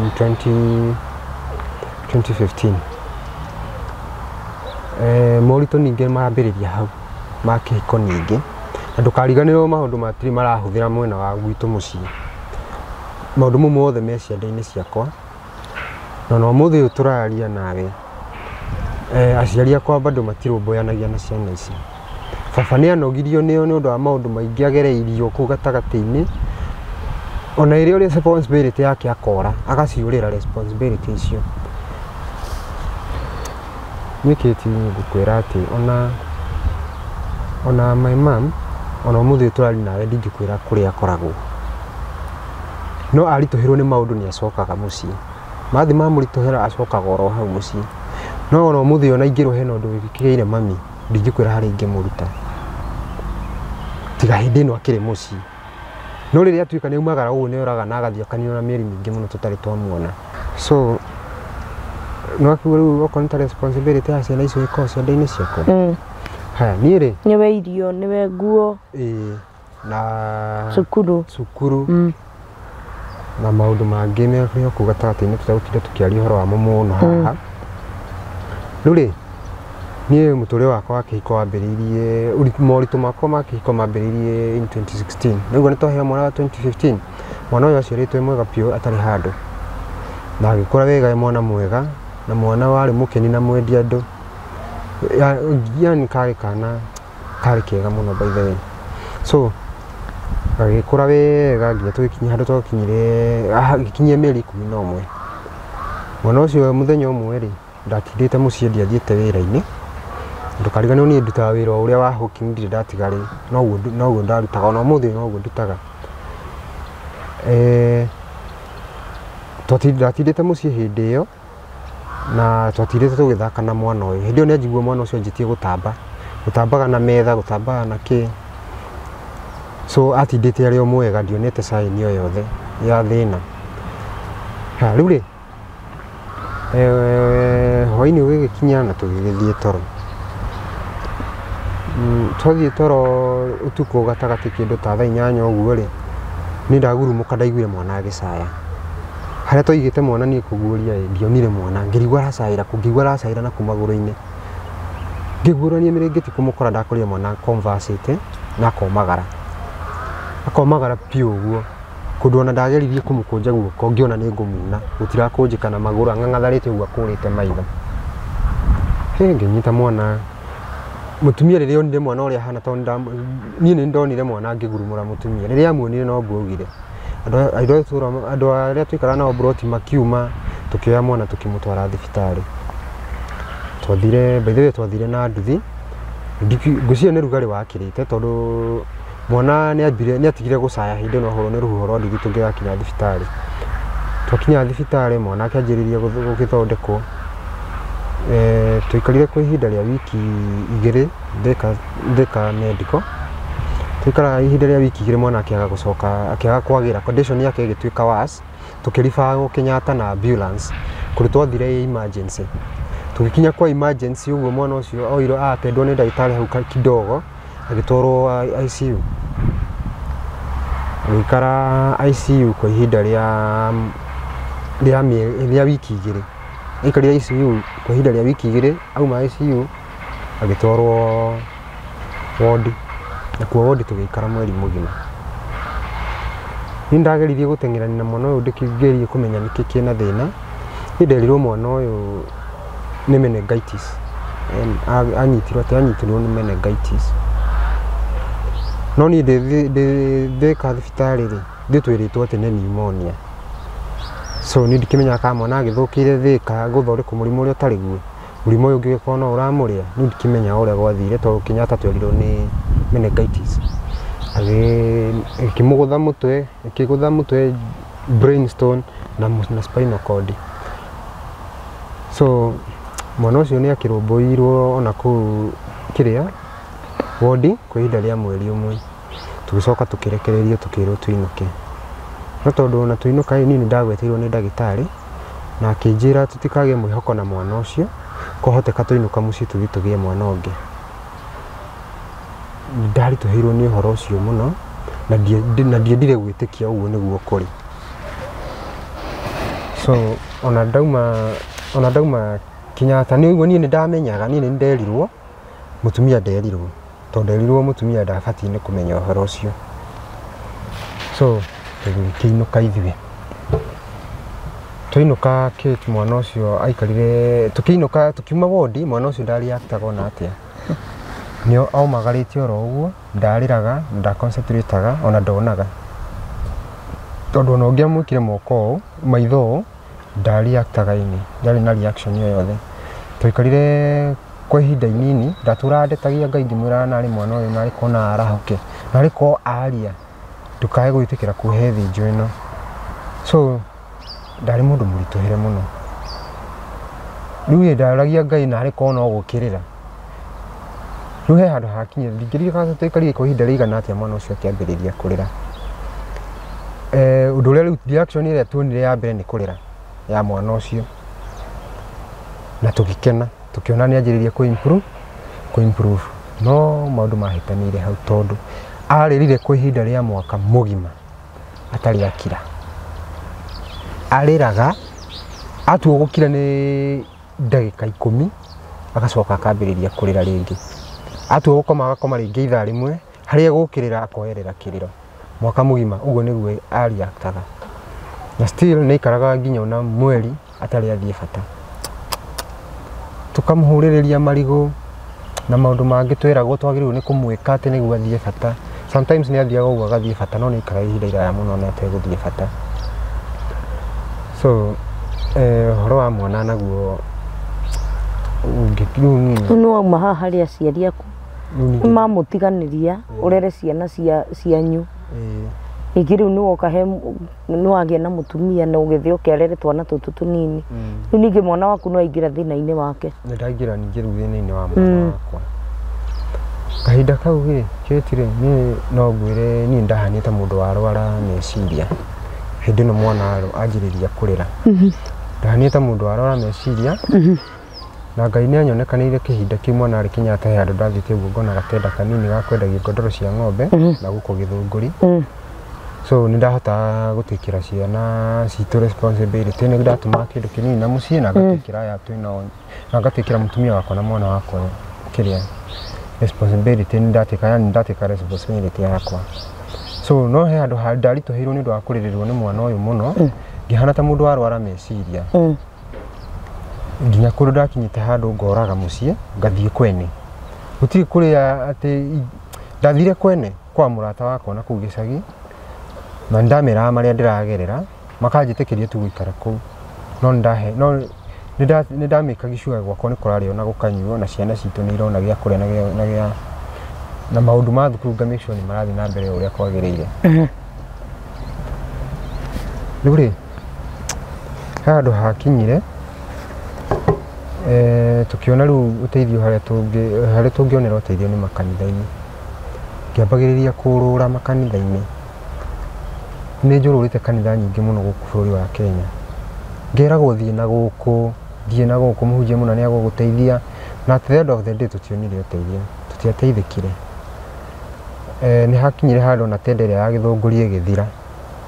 in 2015. Moritũ ningĩ mambĩrĩria hau ma kĩhiko ningĩ na ndũkariganĩrwo maũndũ matirĩ marahũthĩra mwena wa gwitũ mũciĩ. Maũndũ mau mothe me ciande-inĩ ciakwa na ũmũthĩ ũyũ tũraria nawe aciari akwa bado matirũmbũyanagia na ciana ici. Baba nĩ anogirio nĩ ũndũ wa maũndũ maingĩ agereirio kũu gatagatĩ-inĩ, ona ĩrĩ ũrĩa responsibility yake akora agaciũrĩra responsibility icio. Niĩ Kate ngũkwĩra atĩ ona my mom ona ũmũthĩ tũrari nawe ndingĩkwĩra kũrĩa akoragwo, no aritũhĩrwo nĩ maũndũ nĩ acokaga mũciĩ, mathi mamũritũhĩra acokaga oro hau mũciĩ, no ona ũmũthĩ ona ingĩrwo hena ũndũ wĩkĩkĩire mami ndingĩkwĩra harĩa ingĩmũruta tiga hĩndĩ ĩno akĩrĩ mũciĩ, no rĩrĩa atuĩka nĩ aumagara ũguo nĩ oraga na agathiĩ akanina mĩeri mĩingĩ mũno tũtarĩ twamuona. So no akiuga rĩu okorwo nĩ ta responsibility ya ciana icio ikorwo ciande-inĩ ciakwa. Haya niĩ rĩ nĩwe irio nĩwe nguo na cukuru na maũndũ mangĩ me kũu gatagatĩ-inĩ tũtagũtinda tũkĩaria ũhoro wamo mũno haha. Rĩu rĩ niĩ mũtũrĩre wakwa wa kĩhiko wambĩrĩirie, moritũ makwa ma kĩhiko mambĩrĩirie in 2016. Nĩguo nĩ twaheo mwana wa 2015, mwana ũyũ aciarĩtwo mwega biũ atarĩ handũ na agĩkũra wega mwana mwega na mwana warĩ mũkeni na mwendia andũ, yani karĩ kana karĩ kega mũno by the way. So agĩkũra wega nginya tũgĩkinyia handũ twakinyire agĩkinyia mĩeri 11. Mwana ũcio mũthenya ũmwe rĩ ndatindĩte mũciĩ ndiathiĩte wĩra-inĩ, ndũkariganĩrwo niĩ ndutaga wĩra ũrĩa wa hooking ndirĩ ndatiga rĩ, noguo ndarutaga ona ũmũthĩ noguo ndutaga. Ndatindĩte mũciĩ hĩndĩ ĩyo na twatindĩte tũgĩthaka na mwana ũyũ. Hĩndĩ ĩyo nĩ anjiguo mwana ũcio anjĩtie gũtambaga na metha, gũtambaga na kĩ. So atindĩte arĩ o mwega, ndionete sign o yothe ya thĩna. Rĩu rĩ hwaĩ-inĩ ũgĩgĩkinya na tũgĩgĩthiĩ toro. Twathiĩ toro ũtukũ gatagatĩ kĩndũ ta thaa 8 ũguo rĩ nĩ ndagurumũka ndaiguire mwana agĩcaya. Harĩa twaigĩte mwana niĩ kũguũria ndionire mwana, ngĩrigua aracaĩra ngĩigua aracaĩra na kuma magũrũ-inĩ, ngĩguũrania mĩrĩngĩti kũmũkora ndakorire mwana conversate na akomagara piũ ũguo, kũndũ ona ndageririe kũmũkũnja guoko ngĩona nĩ ngũmuna, gũtirakũnjĩka na magũrũ ang'ang'atharĩte ũguo akũrĩte maitho. Ngĩnyita mwana, mũtumia rĩrĩa onire mwana ũrĩa ahana tondũ niĩ nĩ ndonire mwana ngĩgurumũra mũtumia, rĩrĩa amuonire no mbũgire. Andũ arĩa tũikaraga nao Buroti makiuma tũkĩoya mwana tũkĩmũtwara thibitarĩ. Twathire by the way twathire na nduthi, ngwĩciria nĩ rugarĩ wakĩrĩte tondũ mwana nĩ atigire gũcaya hĩndĩ ĩno ahũrwo nĩ rũhuho rwa nduthi tũngĩgakinya thibitarĩ. Twakinya thibitarĩ mwana akĩanjĩrĩria gũgĩthondekwo. Tũikarire kwa ihinda rĩa wiki 2 Thika Medical. Tũikara ihinda rĩa wiki 2 mwana akĩaga kwagĩra, condition yake ĩgĩtuĩka worse. Tũkĩriba Kenyatta na ambulance kũrĩ twathire emergency. Tũgĩkinya kwa emergency ũguo mwana ũcio oirwo atendwo nĩ ndagĩtarĩ hau kidogo agĩtwarwo ICU. Agĩikara ICU kwa ihinda rĩa wiki 2. Aikarire ICU kwa ihinda rĩa wiki 2, auma ICU agĩtwarwo ward. Na kuo ward tũgĩikara mweri mũgima. Nĩ ndageririe gũteng'erania na mwana ũyũ ndĩkĩgerie kũmenya nĩkĩ kĩna thĩna. Nĩ nderirwo mwana ũyũ nĩ meningitis. Anyitirwo nĩ meningitis. No niĩ ndĩka thibitarĩ rĩ ndĩtwĩrĩtwo atĩ nĩ pneumonia. So nĩ ndikĩmenya kana mwana agĩthũkĩire Thika gũthondekwo mũrimũ ũrĩa ũtarĩ guo. Mũrimũ ũyũ ũngĩgĩkorwo no ũramũrĩa, nĩ ndikĩmenya ũrĩa gwathire tondũ Kenyatta twerirwo nĩ meningitis. Akĩmũgũtha mũtwe brainstorm na spinal cord. So mwana ũcio nĩ akĩrũmbũirwo ona kũu ward kwa ihinda rĩa mweri ũmwe. Tũgĩcoka tũkĩrekererio tũkĩrwo tũinũke. No tondũ ona tũinũka niĩ nĩ ndagweteirwo nĩ ndagĩtarĩ na akĩnjĩra tũtikagĩe mwĩhoko na mwana ũcio, kwahoteka tũinũka mũciĩ tũgĩe mwana ũngĩ. Ndaritũhĩirwo nĩ ũhoro ũcio mũno na ndiendire gwĩtĩkia ũguo nĩguo kũrĩ. So ona ndauma Kenyatta nĩ ũguo niĩ nĩ ndamenyaga, niĩ nĩ nderirwo, mũtumia nderirwo. Tondũ nderirwo mũtumia ndabatiĩ nĩ kũmenya ũhoro ũcio. So tũgĩkĩinũka ithuĩ. Twinuka Kate mwana ucio aikarire tukiinuka tukiuma wodi mwana ucio ndari aktaga na atia nio aumagarite oro uguo ndariraga ndaconcentrateaga ona ndonaga tondu no ngiamwikire moko maitho ndari aktaga ini ndari na reaction yo yothe twikarire kwa ihinda inini ndatura ndetagia Ngai ngimwira na ari mwana uyu na ari kona arahoke na ari ko aria tukae gwitikira kuhe thinjo ino so ndari mundu murituhere muno riu ndaragia Ngai na ari kona ogukirira riu he handu hakinyira ndingiriria kana twikarie kwa ihinda rigana atia mwana ucio akiambiriria kurira undu uria riu reaction iria tuonire ya mbere ni kurira ya mwana ucio na tugikena tukiona ni anjiriria ku improve no maundu mahitanire hau tondu aririre kwa ihinda ria mwaka mugima atari akira ariraga atu gukira ni ndagika 10 agacoka akambiriria kurira ringi atu gukoma agakoma ringi ithaa rimwe haria gukirira akoerera kiriro mwaka mugima uguo niguo ari aktaga na still ni ikaraga nginya na mweri atari athie bata tukamhuririria marigo na maundu mangi twiragwo twagiriru ni kumwika ati niguo athie bata sometimes ni athiaga uguo agathie bata no ni ikara ihinda iraya muno na ateguthie bata so horo wa mwana naguo ungikiru ni wauma haha haria aciari aku mamutiganiria urere ciana cianyu igiru ni wokahe ni wagia na mutumia na ugithio kerere twana tutu tunini riu ningi mwana waku no aingira thina-ini wake ni ndaingira ningi riu thina-ini wa mwana wakwa kahinda kau ri ketire ni no ngwire ni ndahanite mundu warwara meciria hindi no mwana aro anjiriria kurira ndahanite mundu warwara meciria na Ngai ni anyonekanire kihinda ki mwana ari kinyata handu ndathite guo na gatenda kanini gakwendagia ngondoro cia ng'ombe na guko githunguri so ni ndahota gutikira ciana citu responsibility ni ndatuma kindu kinini na mucii na ngatikira ya twino na ngatikira mutumia wakwa na mwana wakwa kiria responsibility ni ndatika responsibility yakwa so no he andu ndarituhirwo ni ndu wa kuririrwo ni mwana uyu muno ngihana ta mundu warwara meciria nginya kuru ndakinyite handu ngoraga mucii ngathie kwene gutiri kuria ati ndathire kwene kwa murata wakwa na kuu gicagi na ndamera maria ndiragerera makanjitikiria tu guikara kuu no ndahe no ni ndamikaga icua gwakwa ni kurario na gukanyuo na ciana citu ni irona gia kuria na maundu ma thukuru nga make sure ni marathi na mbere uria kwagiriire riu ri handu hakinyire tukiona riu uteithio haria tungionera uteithio ni makanitha-ini ngiambagiriria kurura makanitha-ini ni njururite kanitha nyingi muno guku bururi wa Kenya ngeragwo thie na guku muhunjia muno ni aguguteithia na at the end of the day tutionire uteithio tutiateithikire ni hakinyire handu na tenda iria ya githunguri igithira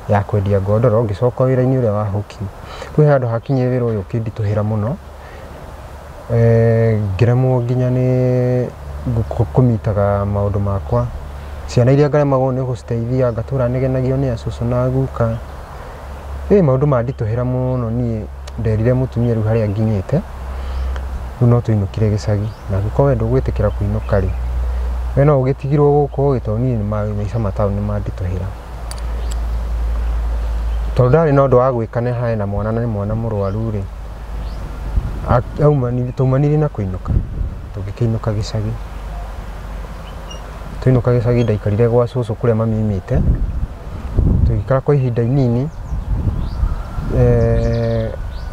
ya kwendia ngondoro ngicoka wira-ini uria wa hoki kwi handu hakinyire wira uyu ukindituhira muno ngiremwo nginya ni kumitaga maundu makwa ciana iria ngaremagwo ni guciteithia ngatura negenagio ni acucu na guka maundu mandituhira muno ni nderire mutumia riu haria nginyite riu no tuinukire gicagi na ngiko wendo gwitikira kuinuka ri we no ugitigirwo guko gitoni ni maica matauni ni mandituhira tondu ndari no ndu wa gwikane hae na mwana na ni mwana murwaru ri tumanire na kuinuka tugikiinuka gicagi tuinuka gicagi ndaikarire gwa cucu kuria mamimite tugikara kwa ihinda inini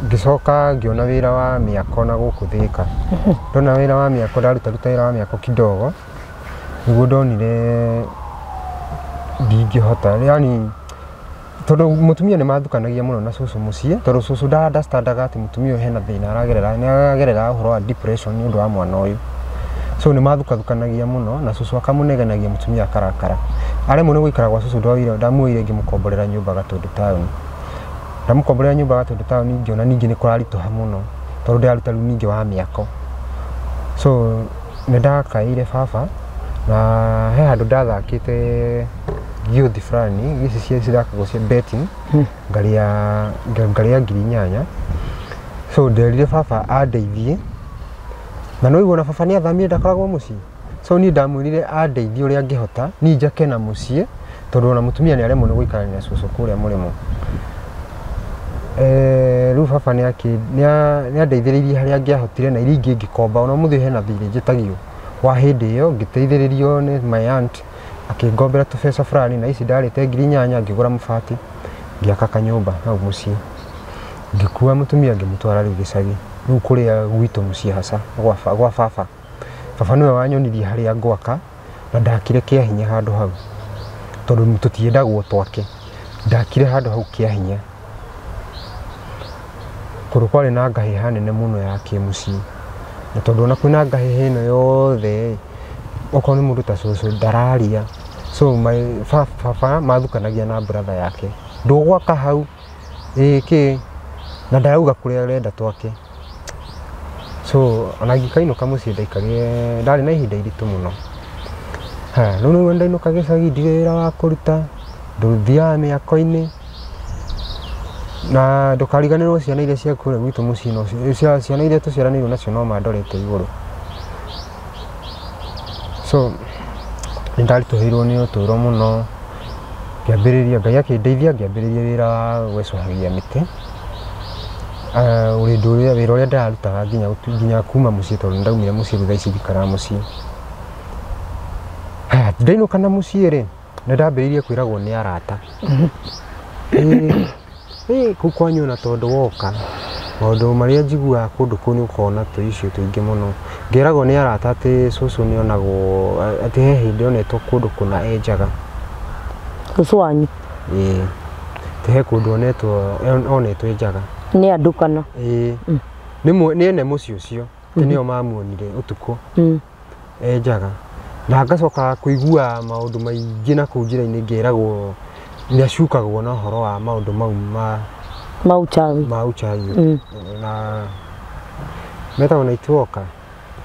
ngicoka ngiona wira wa miako na guku Thika ndona wira wa miako ndaruta wira wa miako kidogo niguo ndonire ndingihota yani tondu mutumia ni mathukanagia muno na cucu mucii tondu cucu ndastandaga ati mutumia hena thina aragerera uhoro wa depression ni undu wa mwana uyu so ni mathukathukanagia muno na cucu akamunegenagia mutumia akarakara aremwe ni guikara gwa cucu ndamuire ngimukomborera nyumba Gatundu town ndamukomborera nyumba Gatundu town ngiona ningi ni kurarituha muno tondu ndaruta riu ningi wa miako so ni ndakaire baba na he handu ndathakite youth fulani ici cia cirakagwo cia betting ngaria 8,000 so nderire baba andeithie na no igona baba ni athamire ndakoragwo mucii so ni ndamwirire andeithie uria angihota ni njake na mucii tondu na mutumia ni aremwo ni guikarania na cucu kuria murimo riu baba ni andeithiririe haria angiahotire na iria ingi ngikomba ona muthi hena thirĩ njĩtagio wa hĩndĩ ĩyo ngĩteithĩrĩrio nĩ my aunt akĩngombera tũbeca fulani na ici ndarĩte 8,000 ngĩgũra mabati ngĩaka kanyũmba hau muciĩ ngĩkua mutumia ngĩmũtwara rĩu gĩcagi rĩu kũrĩa gwitũ muciĩ haca gwa baba niwe wanyonirie harĩa ngwaka na ndakire kĩa hinya handũ hau tondu tũtiendagwo twake ndakire handũ hau kĩa hinya kũrũ kwarĩ na ngahĩha nene mũno ya kĩmuciĩ na tondu ona kwĩna ngahĩha ĩno yothe okorwo nĩ mũndũ ta cũcũ ndararia so baba mathukanagia na brother yake ndũgwaka hau kĩ na ndarauga kũrĩa arenda twake so ona ngĩkainũka muciĩ ndaikarire ndarĩ na ihinda iritũ mũno rĩu nĩguo ndainũka gĩcagi ndirĩ wĩra wa kũruta ndũthiaga mĩako-inĩ na ndũkariganĩrwo ciana iria cia kũrĩa gwitũ muciĩ ciana iria tũciaranĩirwo nacio no mandorete igũrũ so nĩndaritũhĩirwo nĩ ũtũũro mũno ngĩambĩrĩria Ngai akĩndeithia ngĩambĩrĩria wĩra wa gwĩcũhagia mĩtĩ wĩra ũrĩa ndĩrarutaga nginya kuma muciĩ tondũ ndaumire muciĩ thutha ici ndikaraga muciĩ ndainũka na muciĩ rĩ nĩndambĩrĩirie kwĩragwo nĩ arata kũu kwanyu na tondũ woka maũndũ marĩa njiguaga kũndũ kũu nĩ ũkona tũicio tũingĩ mũno ngeragwo nĩ arata atĩ cũcũ nĩ onagwo atĩ he hĩndĩ onetwo kũndũ kũna enjaga cũcũ wanyu atĩ he kũndũ onetwo enjaga nĩ andũ kana nĩ ene mũciĩ ũcio atĩ nĩo mamuonire ũtukũ enjaga na ngacoka kũigua maũndũ maingĩ na kũu njĩra-inĩ ngeragwo nĩ acukagwo na ũhoro wa maũndũ mau ma uchawi na metagwo night walker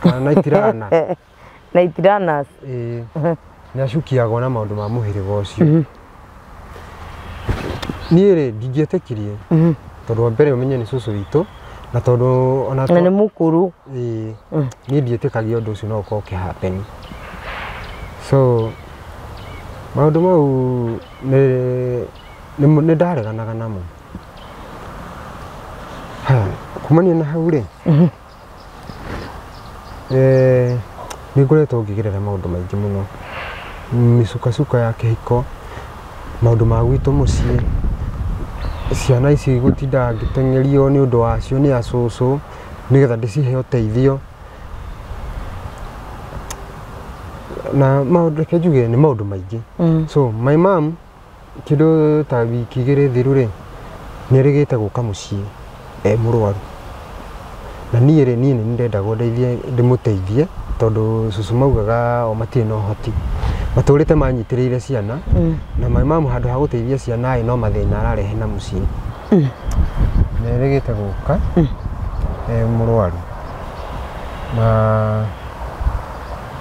kana night runner night runners nĩ acukiagwo na maũndũ ma mũhĩrĩga ũcio niĩ rĩ ndingĩetĩkirie tondũ wa mbere ũmenye nĩ cũcũ witũ na tondũ ona nĩ mũkũrũ niĩ ndiĩtĩkagia ũndũ ũcio no ũkorwo ũkĩhappen so maũndũ mau nĩ ndareganaga namo kumania na hau rĩ nĩ ngoretwo ngĩgerera maũndũ maingĩ mũno mĩcukacuka ya kĩhiko maũndũ ma gwitũ muciĩ ciana ici gũtinda ngĩteng'erio nĩ ũndũ wacio nĩ acũcũ nĩgetha ndĩcihe ũteithio na maũndũ reke njuge nĩ maũndũ maingĩ so my mom kĩndũ ta wiki igĩrĩ thiru rĩ nĩ erĩgĩte gũka muciĩ mũrwaru na niĩ rĩ niĩ nĩ ndendagwo ndĩmũteithie tondũ cũcũ maugaga o matirĩ na ũhoti matũrĩte manyitĩrĩire ciana na my mom handũ ha gũteithia ciana no mathĩna ararehe na muciĩ nĩ erĩgĩte gũka mũrwaru na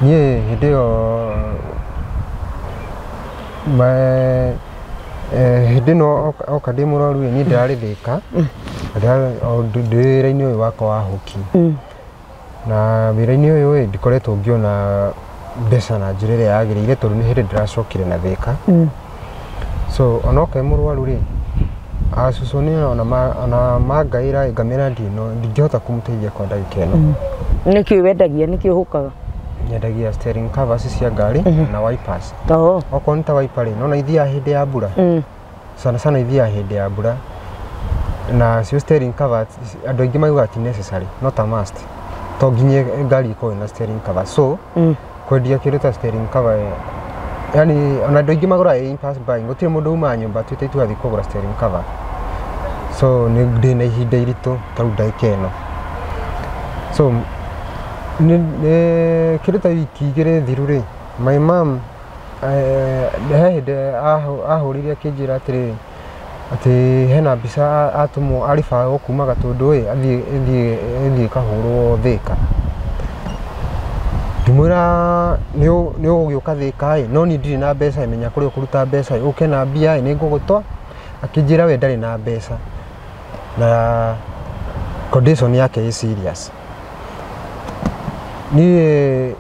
niĩ hĩndĩ ĩyo hĩndĩ ĩno oka ndĩ mũrwaru niĩ ndĩrarĩ Thĩka ndĩ wĩra-inĩ ũyũ wakwa wa hoki na wĩra-inĩ ũyũ ndikoretwo ngĩona mbeca na njĩra ĩrĩa yagĩrĩire tondũ nĩ hĩndĩ ndĩracokire na Thĩka so onoke mũrwaru rĩ acũcũ nĩ ona mangaĩra ngamĩra ndingĩhota kũmũteithia kwa ndagĩka ĩno nĩkĩ wendagia nĩkĩ ũhũkaga nyendagia steering covers cia ngari na wipers okorwo nĩ ta wiper rĩ nona ithiaga hĩndĩ ya mbura sana ithiaga hĩndĩ ya mbura na cio steering covers andũ aingĩ maugaga ti necessary not a must to nginya ngari ĩkorwo na steering cover so kwendia kĩndũ ta steering cover yani ona andũ aingĩ magũraga impulse buying gũtirĩ mũndũ uma nyũmba twĩte tũgathiĩ kũgũra steering cover so nĩ ndĩ na ihinda iritũ ta rĩu ndagĩka ĩno so kĩndũ ta wiki igĩrĩ thiru rĩ my mom he hĩndĩ ahũrire akĩnjĩra atĩrĩrĩ atĩ hena mbica atũmwo aribagwo kuma Gatũndũ athiĩ kahũrwo Thĩka ngimwira ni ugioka Thika no ni ndiri na mbeca imenya kuri ukuruta mbeca uke na mbia ni ngugutwa akijira we ndari na mbeca na condition yake is serious ni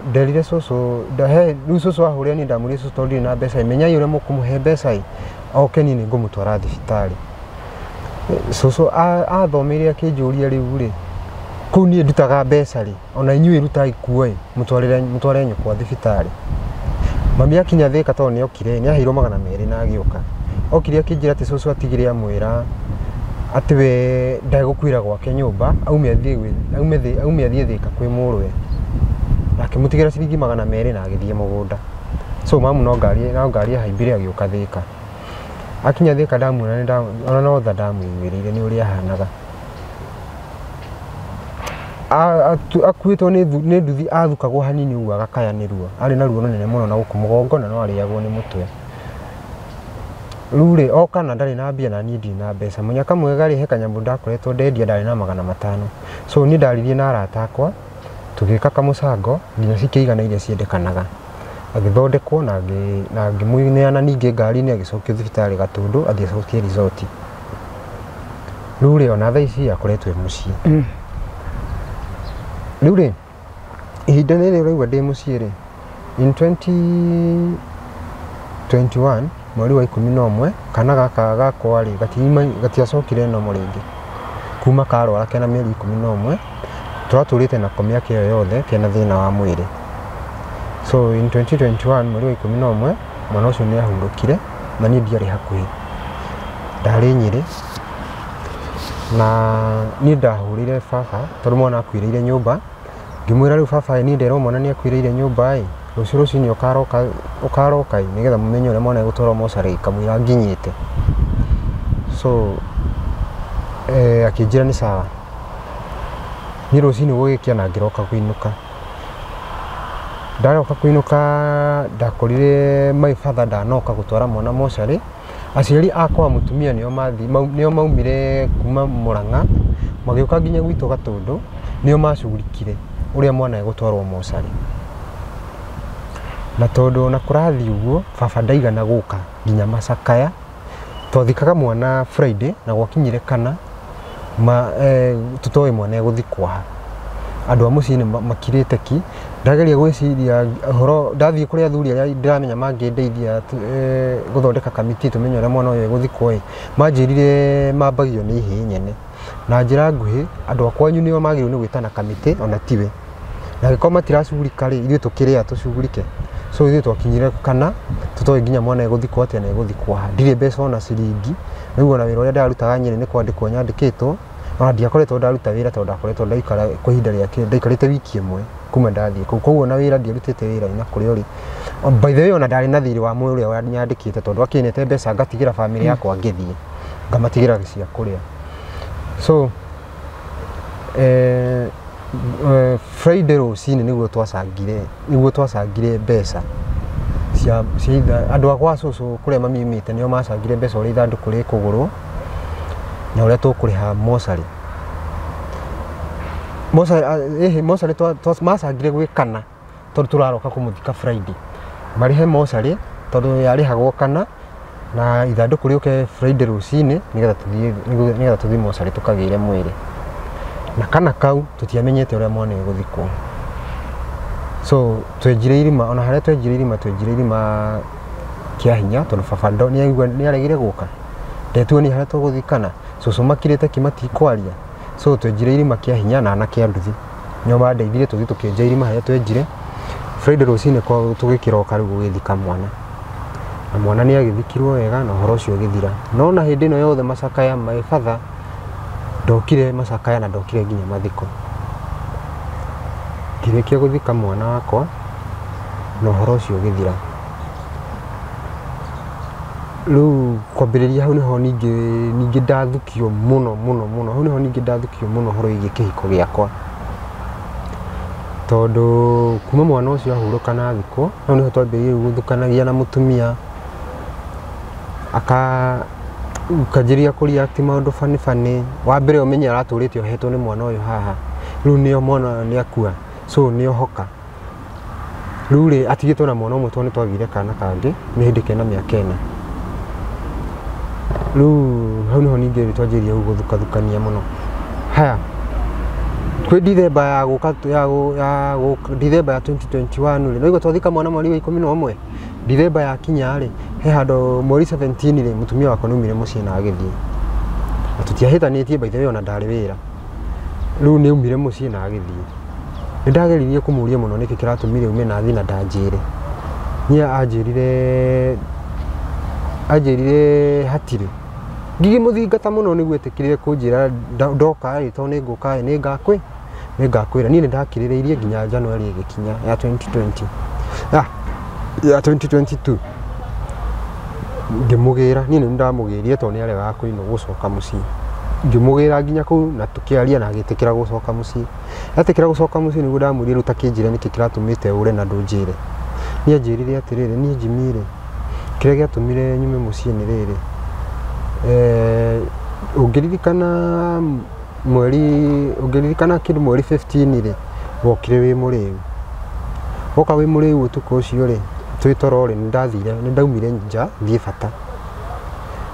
nderire cucu ndahe riu cucu ahuria ni ndamuri cucu tondu na mbeca imenya yure mukumuhe mbeca oke ni ngumutwara thibitari cucu athomeire akinjuria riu ri kuu ni ndutaga mbeca ri ona inyuĩ rutai kuo mutware nyũkwa thibitari mami akinya Thika tondu ni okire ni aheirwo 200 na agioka okire akinjira ati cucu atigire amwira ati we ndagũkwira gwake nyũmba aume athie Thika kwi mũrwe akimutigira ciringi 200 na agithie mũgũnda so mamu no ngari ahaimbire agioka Thika akinya Thika ndamuona ona no tha ndamwĩrĩire ni ũrĩa ahanaga akuitwo ni nduthi athukagwo hanini uga agakayanĩrua arĩ na ruo runene mũno na gũkũ mũgongo na no arĩagwo nĩ mũtwe rure oka na ndarĩ na mbia na niĩ ndirĩ na mbeca mũnyaka mwega rĩ he kanyamũ ndakoretwo ndendia ndarĩ na 500 so niĩ ndaririe na arata akwa tũgĩka kamũcango nginya cikĩigana iria ciendekanaga agĩthondekwo na ngĩmũneana ningĩ ngari-inĩ agĩcokio thibitarĩ Gatũndũ athiĩ acokie resort rure ona thaa ici akoretwo e mũciĩ rĩu rĩ ihinda rĩrĩ ũraigua ndĩ mũciĩ rĩ in 2021 mweri wa 11 kana gaka gakwa rĩ gatiacokire no rĩngĩ kuma karwara kena mĩeri 11 tũratũrĩte nako mĩaka ĩyo yothe kena thĩna wa mwĩrĩ so in 2021 mweri wa 11 mwana ũcio nĩ ahurũkire na niĩ ndiarĩ hakuhĩ ndarĩ Nyĩrĩ na niĩ ndahũrĩire baba tondũ mwana akuĩrĩire nyũmba ngĩmwĩra rĩu baba niĩ nderwo mwana nĩ akuĩrĩire nyũmba rũciũ rũcinĩ ũkaroka nĩgetha mũmenye ũrĩa mwana egũtwarwo mocarĩ kamũira nginyĩte so akĩnjĩra nĩ sawa niĩ rũcinĩ gũgĩkia na ngĩroka kũinũka ndaroka kũinũka ndakorire my father ndanoka gũtwara mwana mocarĩ aciari akwa mũtumia nĩo maumire kuma Mũrang'a magĩũka nginya gwitũ Gatũndũ nĩo macugurikire ũrĩa mwana egũtwarwo mocarĩ na tondũ na kũrathiĩ ũguo baba ndaigana gũka nginya Macakaya twathikaga mwana Friday na gwakinyire kana tũtoĩ mwana egũthikwo ha andũ a mũciĩ nĩ makirĩte ki ndageria gwĩciria ũhoro ndathiĩ kũrĩ athuri arĩa ndiramenya mangĩndeithia gũthondeka kamiti tũmenye ũrĩa mwana ũyũ egũthikwo manjĩrire mambagio nĩ ihĩ nyene na njĩra nguhĩ andũ akwa anyu nĩo magĩrĩirwo nĩ gwĩtana kamiti ona tiwe na gĩkorwo matiracugurika rĩ ithuĩ tũkĩrĩa tũcugurike so ithuĩ twakinyire kana tũtoĩ nginya mwana egũthikwo atĩa na egũthikwo ha ndirĩ mbeca ona ciringi rĩu ona wĩra ũrĩa ndarutaga Nyĩrĩ nĩ kwandĩkwo nyandĩkĩtwo ona ndiakoretwo ndaruta wĩra tondũ ndakoretwo ndaikara kwa ihinda rĩake ndaikarĩte wiki ĩmwe kuma ndathiĩ kũu koguo na wĩra ndiarutĩte wĩra na kũrĩa ũrĩ by the way ona ndarĩ na thirĩ wa mwĩrĩ ũrĩa nyandĩkĩte tondũ akĩnete mbeca ngatigĩra bamĩrĩ yakwa ngĩthiĩ ngamatigĩra cia kũrĩa so Friday rũcinĩ nĩguo twacangire mbeca cia andũ akwa cũcũ kũrĩa mami umĩte nĩo macangire mbeca ũrĩa ithandũkũ rĩkũgũrwo na ũrĩa tũkũrĩha mocarĩ macangire gwĩ kana tondũ tũraroka kũmũthika Friday marĩhe mocarĩ tondũ yarĩhagwo kana na ithandũkũ rĩũke Friday rũcinĩ nĩgetha tũthiĩ mocarĩ tũkagĩre mwĩrĩ na kana kau tũtiamenyete ũrĩa mwana egũthikwo so twenjire irima ona harĩa twenjire irima kĩa hinya tondũ baba nĩaregire gũka ndetuo nĩ harĩa tũgũthikana cũcũ makirĩte kimatikwaria so twenjire irima kĩa hinya na anake a nduthi nĩo mandeithire tũthiĩ tũkĩenja irima harĩa twenjire Friday rũcinĩ tũgĩkĩroka rĩu gũgĩthika mwana na mwana nĩ agĩthikirwo wega na ũhoro ũcio ũgĩthira no na hĩndĩ ĩno yothe Macakaya my father ndokire Macakaya na ndokire nginya mathiko ngĩrĩkia gũthika mwana wakwa na ũhoro ũcio ũgĩthira rĩu kwambĩrĩria hau nĩho ningĩ ndathukio mũno hau nĩho ningĩ ndathukio mũno ũhoro wĩgiĩ kĩhiko gĩakwa tondũ kuma mwana ũcio ahurũka na thikũ hau nĩho twambĩrĩirie gũthukanagia na mũtumia kanjĩria kũreact maũndũ bani wa mbere ũmenye aratũrĩte ohetwo nĩ mwana ũyũ haha rĩu nĩo mwana nĩ akua so nĩ ohoka Rĩu rĩ atigĩtwo na mwana ũmwe tondũ nĩtwagĩire kana kangĩ nĩ hĩndĩ kena mĩaka 4. Rĩu hau nĩho ningĩ twanjĩrĩirie gũthukania mũno. Haya kwĩ Dithemba ya gũka Dithemba ya 2021 rĩ no igua twathika mwana mweri wa 11. Dithemba ya kinya rĩ he handũ mweri 17 rĩ mũtumia wakwa nĩaumire mũciĩ na agĩthiĩ. Na tũtiahĩtanĩtie by the way ona ndarĩ wĩra. Rĩu nĩaumire mũciĩ na agĩthiĩ. Nĩndageririe kũmũria mũno nĩkĩ kĩratũmire ume na thiĩ na ndanjĩre. Niĩ anjĩrire hatirĩ. Ngĩmũthingata mũno nĩguo etĩkĩrire kũnjĩra ndoka rĩ tondũ nĩngakũĩ. Nĩngakwĩra niĩ nĩndakirĩrĩirie nginya January ĩgĩkinya ya 2020. Ya 2022. Ngĩmũgĩra niĩ nĩndamũgĩrire tondũ nĩaregaga kũinwo gũcoka mũciĩ. Ngĩmũgĩra nginya kũu na tũkĩaria na agĩtĩkĩra gũcoka mũciĩ. Atĩkĩra gũcoka mũciĩ nĩguo ndamwĩrire rĩu ta kĩnjĩre nĩkĩ kĩratũmĩte ũre na ndũnjĩre. Niĩ anjĩrire atĩrĩrĩ niĩ Jimmy rĩ kĩrĩa gĩatũmire nyume mũciĩ nĩ rĩrĩ. Ũngĩririkana kĩndũ mweri 15 rĩ wokire wĩ mũrĩu. Woka wĩ mũrĩu ũtukũ ũcio rĩ twĩ toro rĩ nĩndaumire nja thiĩ bata.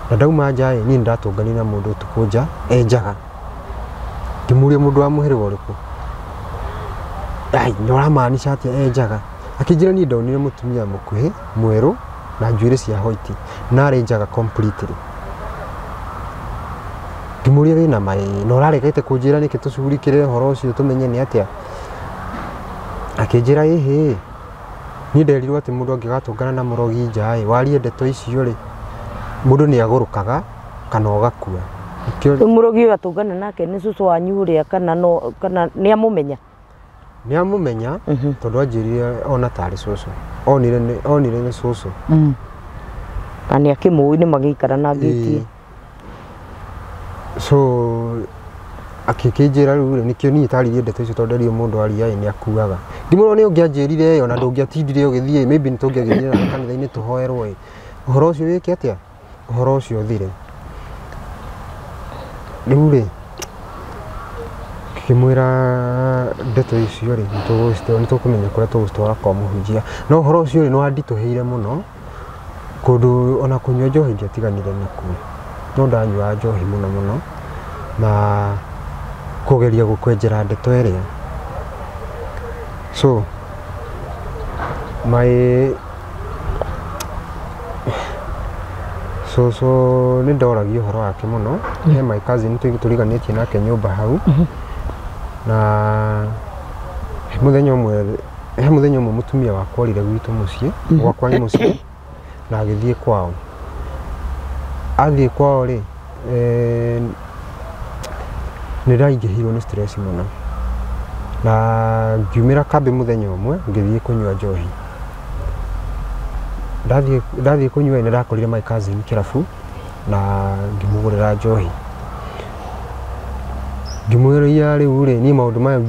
Na ndauma nja niĩ nĩndatũnganire na mũndũ ũtukũ nja enjaga. Ngĩmũria mũndũ wa mũhĩrĩga ũrĩkũ. Ai nĩũramaanisha atĩa enjaga. Akĩnjĩra niĩ ndonire mũtumia mũkuhĩ mwerũ na njuĩrĩ cia white na arenjaga completely. Ngĩmũria wĩna maĩ na ũraregete kũnjĩra nĩkĩ tũcurikĩre ũhoro ũcio tũmenye nĩ atĩa. Akĩnjĩra ĩhĩ niĩ nderirwo atĩ mũndũ angĩgatũngana na mũrogi nja warie ndeto icio rĩ mũndũ nĩagũrũkaga kana ũgakua. Mũrogi ũyũ atũngana nake nĩ cũcũ wanyu ũrĩa kana nĩamũmenya? Nĩamũmenya tondũ anjĩrire ona tarĩ cũcũ. Onire nĩ cũcũ. Na nĩakĩmũĩ nĩmagĩikaranagĩtie. So akĩnjĩra rĩu nĩkĩo niĩ taririe ndeto icio tondũ nderirwo mũndũ aria nĩakuaga. Ngĩmwĩra nĩ ũngĩanjĩrire ona ndũngĩatindire ũgĩthiĩ maybe nĩtũngĩagĩthire na kanitha-inĩ tũhoerwo. Ũhoro ũcio wĩke atĩa? Ũhoro ũcio thire. Rĩu rĩ ngĩmwĩra ndeto icio rĩ nĩtũkũmenya kũrĩa tũgũcitwara kwa mũhunjia. No ũhoro ũcio rĩ nĩwanditũhĩire mũno kũndũ ona kũnyua njohi ndiatiganire nakuo. No ndanyua njohi mũno na kũgeria gũkwenjera ndeto ĩrĩa. So cũcũ nĩndoragia ũhoro wake mũno. He my cousin tũriganĩtie nake nyũmba hau. Na he mũthenya ũmwe mũtumia wakwa orire gwitũ mũciĩ gwakwa nĩ mũciĩ na agĩthiĩ kwao. Athiĩ kwao rĩ nĩndaingĩhirwo nĩ stress mũno na ngiumĩra kambĩ mũthenya ũmwe ngĩthiĩ kũnyua njohi. Ndathiĩ kũnyua nĩndakorire my cousin kĩrabu na ngĩmũgũrĩra njohi. Ngĩmwĩra rĩu rĩ niĩ maũndũ maya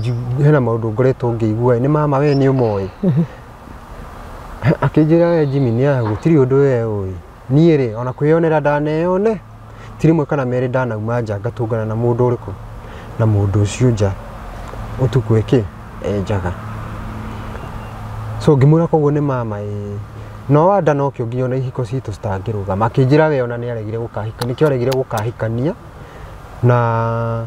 hena maũndũ ngoretwo ngĩigua nĩ mama we nĩ ũmoĩ. Akĩnjĩra Jimmy nĩ gũtirĩ ũndũ we ũĩ. Niĩ rĩ ona kwĩyonera ndaneyone ti rĩmwe kana merĩ ndanauma nja ngatũngana na mũndũ ũrĩkũ na mũndũ ũcio nja ũtukũ ĩkĩ enjaga. So ngĩmwĩra koguo nĩ mama no wanda nokĩo nginya ona ihiko citũ citangĩrũgama. Akĩnjĩra we ona nĩaregire gũkahika nĩkĩo aregire gũkahikania na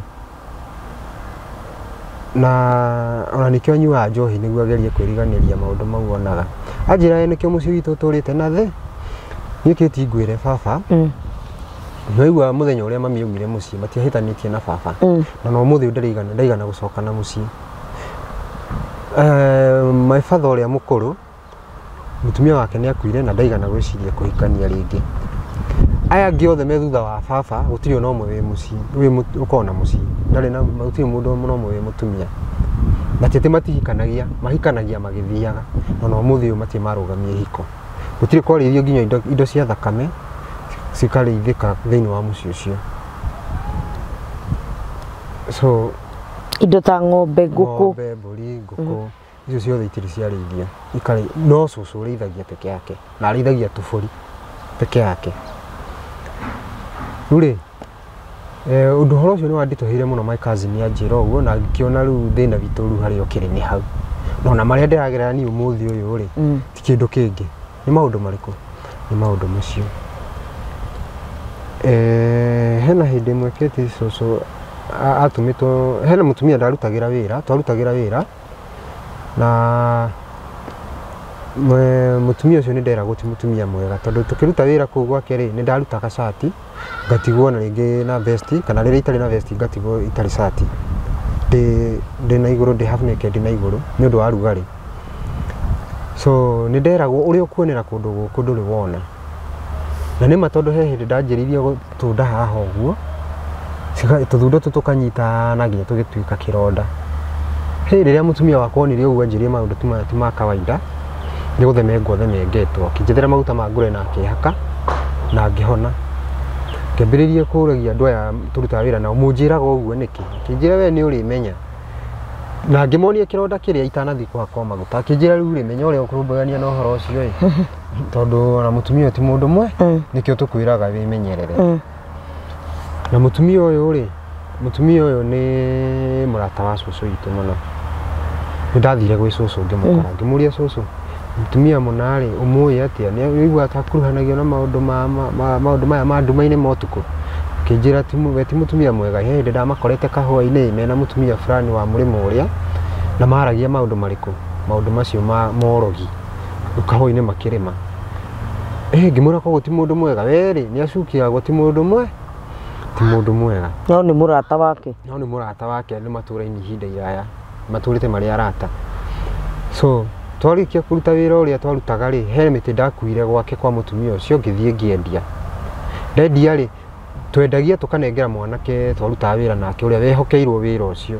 ona nĩkĩo anyuaga njohi nĩguo agerie kwĩriganĩria maũndũ mau onaga. Anjĩra nĩkĩo mũciĩ witũ ũtũrĩte na thĩ. Niĩ kĩtingwĩre baba. Nĩwaigua mũthenya ũrĩa mami aumire mũciĩ matiahĩtanĩtie na baba. Na no mũthĩ ndaigana gũcoka na mũciĩ. My father ũrĩa mũkũrũ mũtumia wake nĩakuire na ndaigana gwĩciria kũhikania rĩngĩ. Aya angĩ othe me thutha wa baba gũtirĩ ona ũmwe wĩ mũciĩ ũkoragwo na mũciĩ. Ndarĩ na gũtirĩ mũndũ ũmwe wĩ mũtumia. Na ti atĩ matihikanagia mahikanagia magĩthiaga ona ũmũthĩ ũyũ matirĩ marũgamia ihiko. Gũtirĩ kwarĩithio nginya indo cia thakame cikarĩithĩka thĩinĩ wa mũciĩ ũcio. So indo ta ng'ombe, ngũkũ, mbũri, ngũkũ icio ciothe itirĩ ciarĩithio. No cũcũ ũrĩithagia peke yake na arĩithagia tũbũri peke yake. Rĩu rĩ ũndũ ũhoro ũcio nĩwanditũhĩire mũno my cousin anjĩra ũguo na ngĩkĩona rĩu thĩna witũ rĩu harĩa ũkĩrĩ nĩ hau. no na maria ndiragerera ni umuthi uyu ri ti kindu kingi ni maundu mariku ni maundu macio hena hindi imwe Keti cucu atumitwo hena mutumia ndarutagira wira twarutagira wira na mutumia ucio ni nderagwo ti mutumia mwega tondu tukiruta wira kuu gwake ri ni ndarutaga shati ngatigwo na ringi na vesti kana riri itari na vesti ngatigwo itari shati ndi na iguru ndi half naked na iguru ni undu wa rugari so ni nderagwo uri ukuonera kundu guku nduri wona na ni matondu he hindi ndanjiririe gutunda haha uguo tuthundo tukanyita na nginya tugituika kironda hindi riria mutumia wakwa onire uguo anjirie maundu ti ma kawaida ni guthemengwo themengetwo kinjethera maguta ma ngure na akihaka na ngihona ngĩambĩrĩria kũragia andũ aya tũrutaga wĩra nao mũnjĩraga ũguo nĩkĩ akĩnjĩra we nĩ ũrĩmenya na ngĩmonia kĩronda kĩrĩa itanathiĩ kũhakwo maguta akĩnjĩra rĩu rĩmenya ũrĩa ũkũrũmbũyania na ũhoro ũcio tondũ ona mũtumia ũyũ ti mũndũ mwe nĩkĩo tũkwĩraga wĩmenyerere na mũtumia ũyũ nĩ mũrata wa cũcũ witũ mũno nĩ ndathire gwĩ cũcũ ngĩmũkora ngĩmũria cũcũ mutumia munari umuye atia ni wigua atakuruhanagio na maundu maya ma nduma-inĩ ma ũtukũ akĩnjĩra ti mutumia mwega he hĩndĩ ndamakorete kahũa-inĩ mena mutumia fulani wa mũrĩmo ũrĩa na maragia maundu marĩkũ maundu macio ma ũrogi kahũa-inĩ makĩrĩma ngĩmwĩra koguo ti mũndũ mwega werĩ nĩ acukiagwo ti mũndũ mwega no nĩ mũrata wake nĩ matũra-inĩ ihinda iraya matũrĩte marĩ arata so twarikia kuruta wira uria twarutaga ri he miti ndakuire gwake kwa mutumia ucio ngithie ngiendia ndendia ri twendagia tukanengera mwanake twarutaga wira nake uria wehokeirwo wira ucio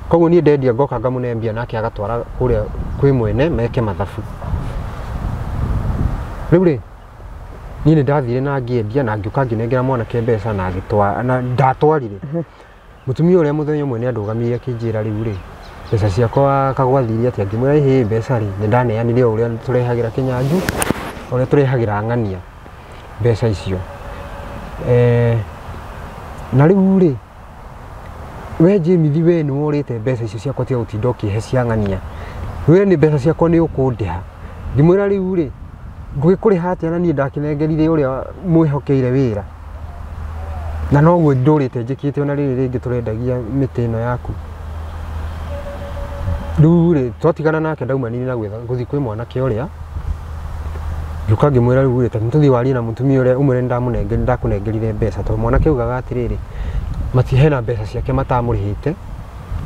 koguo nie ndendia ngoka ngamunembia nake agatwara kuria kwi mwene meke mathabu riu ri nie ni ndathire na ngiendia na ngiuka nginengera mwanake mbeca na ndatwarire mutumia uria muthenya umwe ni andugamire akinjira riu ri mbeca ciakwa kagwathirie atia ngĩmwĩra ĩhĩ mbeca rĩ nĩ ndaneanire ũrĩa tũrehagĩra kĩnyanju ũrĩa tũrehagĩra ng'ania mbeca icio na rĩu rĩ we Jimithi we nĩ worĩte mbeca icio ciakwa tiga gũtinda ũkĩhe cia ng'ania we nĩ mbeca ciakwa nĩ ũkũndĩha ngĩmwĩra rĩu rĩ ngũgĩkũrĩha atĩa na niĩ ndakĩnengerire ũrĩa mwĩhokeire wĩra na noguo ndũrĩte njĩkĩte ona rĩrĩ rĩngĩ tũrendagia mĩtĩ ĩno yaku rĩu rĩ twatigana nake ndaumanire na gũthiĩ kwĩ mwanake ũrĩa ngiuka ngĩmwĩra rĩu rĩ ta nĩtũthiĩ warie na mũtumia ũrĩa ũmwe ndakũnengerire mbeca tondũ mwanake augaga atĩrĩrĩ hena mbeca ciake matamũrĩhĩte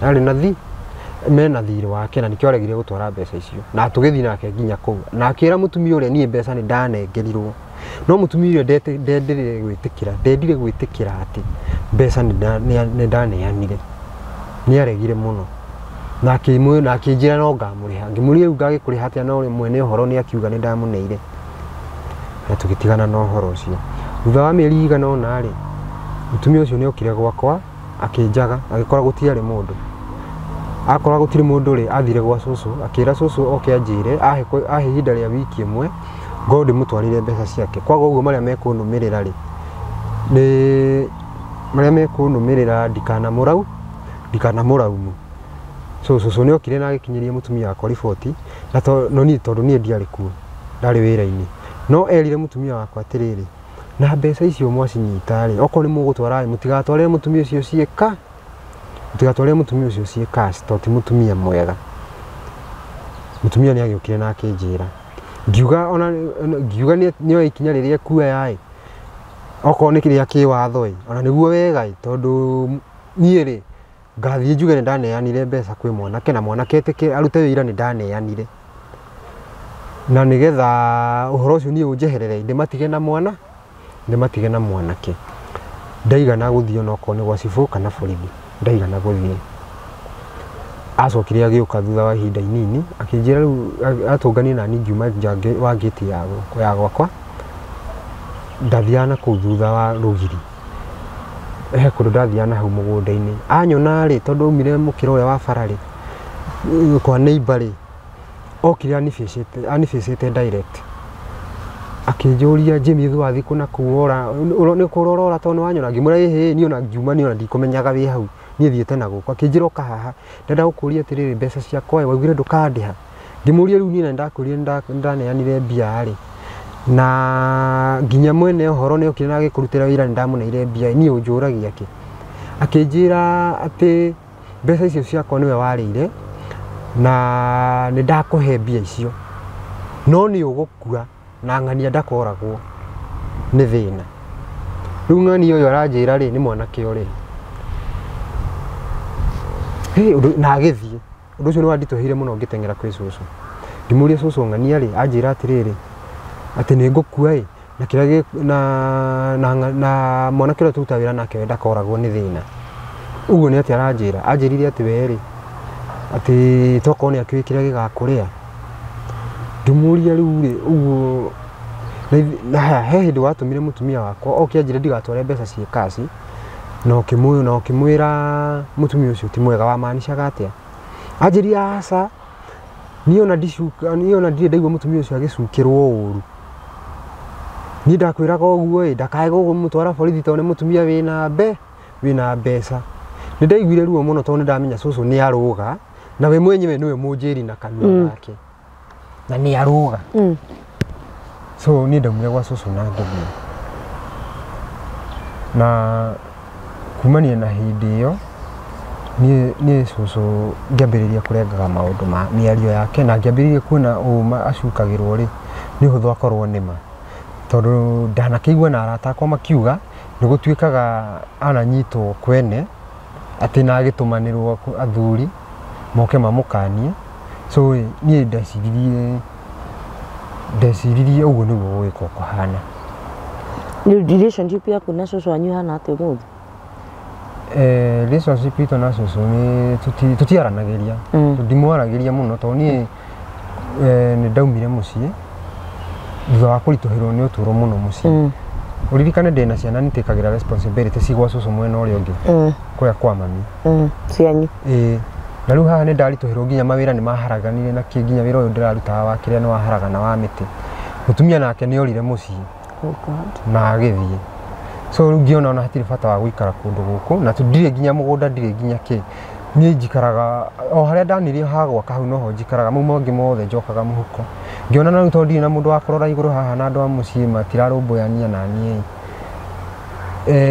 arĩ na mena thirĩ wake na nĩkĩo aregire gũtwara mbeca icio na tũgĩthiĩ nake nginya kũu na akĩra mũtumia ũrĩa niĩ mbeca nĩ ndanengerirwo no mũtumia ũrĩa ndendire gwĩtĩkĩra atĩ mbeca nĩ ndaneanire nĩ aregire mũno na akĩnjĩra no ngamũrĩha ngĩmũria rĩu ngagĩkũrĩha atĩa no mwene ũhoro nĩ akiuga nĩ ndamũneire na tũgĩtigana na ũhoro ũcio thutha wa mĩeri igana ũna rĩ mũtumia ũcio nĩ okire gwakwa akĩnjaga agĩkora gũtiarĩ mũndũ akora gũtirĩ mũndũ rĩ athire gwa cũcũ akĩra cũcũ oke anjĩre ahe ihinda rĩa wiki ĩmwe ngorwo ndĩmũtwarire mbeca ciake kwaga ũguo marĩa mekũnũmĩrĩra rĩ nĩ marĩa mekũnũmĩrĩra ndikanamũraumu cũcũ nĩ okire na agĩkinyĩria mũtumia wakwa riboti no niĩ tondũ niĩ ndiarĩ kuo ndarĩ wĩra-inĩ no erire mũtumia wakwa atĩrĩrĩ na mbeca icio mwacinyita rĩ okorwo nĩ mũgũtwara mũtigatwarĩre mũtumia ũcio ciĩka tondũ ti mũtumia mwega mũtumia nĩ agĩũkire na akĩnjĩra ngiuga nĩoya ikinya rĩrĩa kuoya okorwo nĩ kĩrĩa kĩwatho ona nĩguo wega tondũ niĩ rĩ ngathiĩ njuge nĩ ndaneanire mbeca kwĩ mwanake na mwanake etĩkĩre arute wĩra nĩ ndaneanire na nĩgetha ũhoro ũcio niĩ ũnjeherere ndĩmatige na mwanake ndaigana gũthiĩ onokorwo nĩ gwa cibũ kana borithi ndaigana gũthiĩ acokire agĩũka thutha wa ihinda inini akĩnjĩra rĩu atũnganie nani ngiuma nja wa ngĩti ya gwakwa ndathiaga na kũu thutha wa rũgiri he kũndũ ndathiaga na hau mũgũnda-inĩ anyona rĩ tondũ aumire mũkĩra ũrĩa wa bara rĩ kwa neighbor rĩ okire anibĩcĩte direct akĩnjũria Jimithi wathiĩ kũ na kũu nĩ kũrora tondũ wanyona ngĩmwĩra ĩhĩ niĩ ona ngiuma niĩ ona ndikũmenyaga wĩ hau niĩ thiĩte na gũkũ akĩnjĩra ũka haha ndenda gũkũria atĩrĩrĩ mbeca ciakwa waugire ndũkandĩha Ngimuria riu ni ndakuria ndaneanire mbia ri na nginya mwene horo ni ukire na gikurutira wira ndamuneire mbia ni unjuragia ki akinjira ati mbeca icio ciakwa niwe warire na ni ndakuhe mbia icio no ni ugukua na ng'ania ndakoragwo ni thina riu ng'ani uyu aranjira ri ni mwanake uri na agithie undu ucio ni wandituhire muno ngitengera kwi cucu ngimuria cucu ng'ania ri anjira atiriri ati ni ngukua na kira na mwanake uria turuta wira nake ndakoragwo ni thina uguo ni ati anjirire ati weri ati toko ni akiwi kira gigakuria ngimuria riu ri uguo na he hindi watumire mutumia wakwa okianjire ndigatware mbeca cie kasi no kimwira mutumia ucio ti mwega wa maanishaga atia anjiria aca niona ndire ndaigua mutumia ucio agicukirwo uru ni ndakwiraga uguo ndakae gumutwara borithi tondu mutumia wina mbeca ni ndaiguire ruo muno tondu ndamenya cucu ni aruga na we mwenyewe niwe munjiri na kanua gake na ni aruga so ni ndaumire gwa cucu na ngithie na kumania na hindi iyo ni cucu ngiambiriria kurengaga maundu ma miario yake na ngiambiriria kuona uma acukagirwo ri ni huthu akorwo nima tondu ndanakeigua na arata akwa makiuga ni gutuikaga ananyitwo kwene ati na agitumanirwo athuri moke mamukanie so ni ndeciririe uguo niguo gwika kuhana relationship yaku na cucu wanyu hana atia umuthi relationship ito na cucu ni tutiaranagiria ndimwaragiria muno tondu ni ndaumire mucii thutha wa kurituhirwo ni uturo muno mucii uririkane ndina ciana nitikagira responsibility cigwa cucu mwena uria ungi kuria kwa mami cianyu na riu haha ni ndarituhirwo nginya mawira ni maharaganire na ki nginya wira uyu ndirarutaga wa kiria ni waharagana wa miti mutumia nake ni orire mucii na agithie so riu ngiona ona hatiri bata wa guikara kundu guku na ndire nginya mugunda ndire nginya ki ni njikaraga o haria ndanirie hagwa kahau noho njikaraga mau mongi mothe njokaga muhuko ngiona na riu tondu ndire na mundu wa kurora iguru haha na andu a mucii matirarumbuania na nie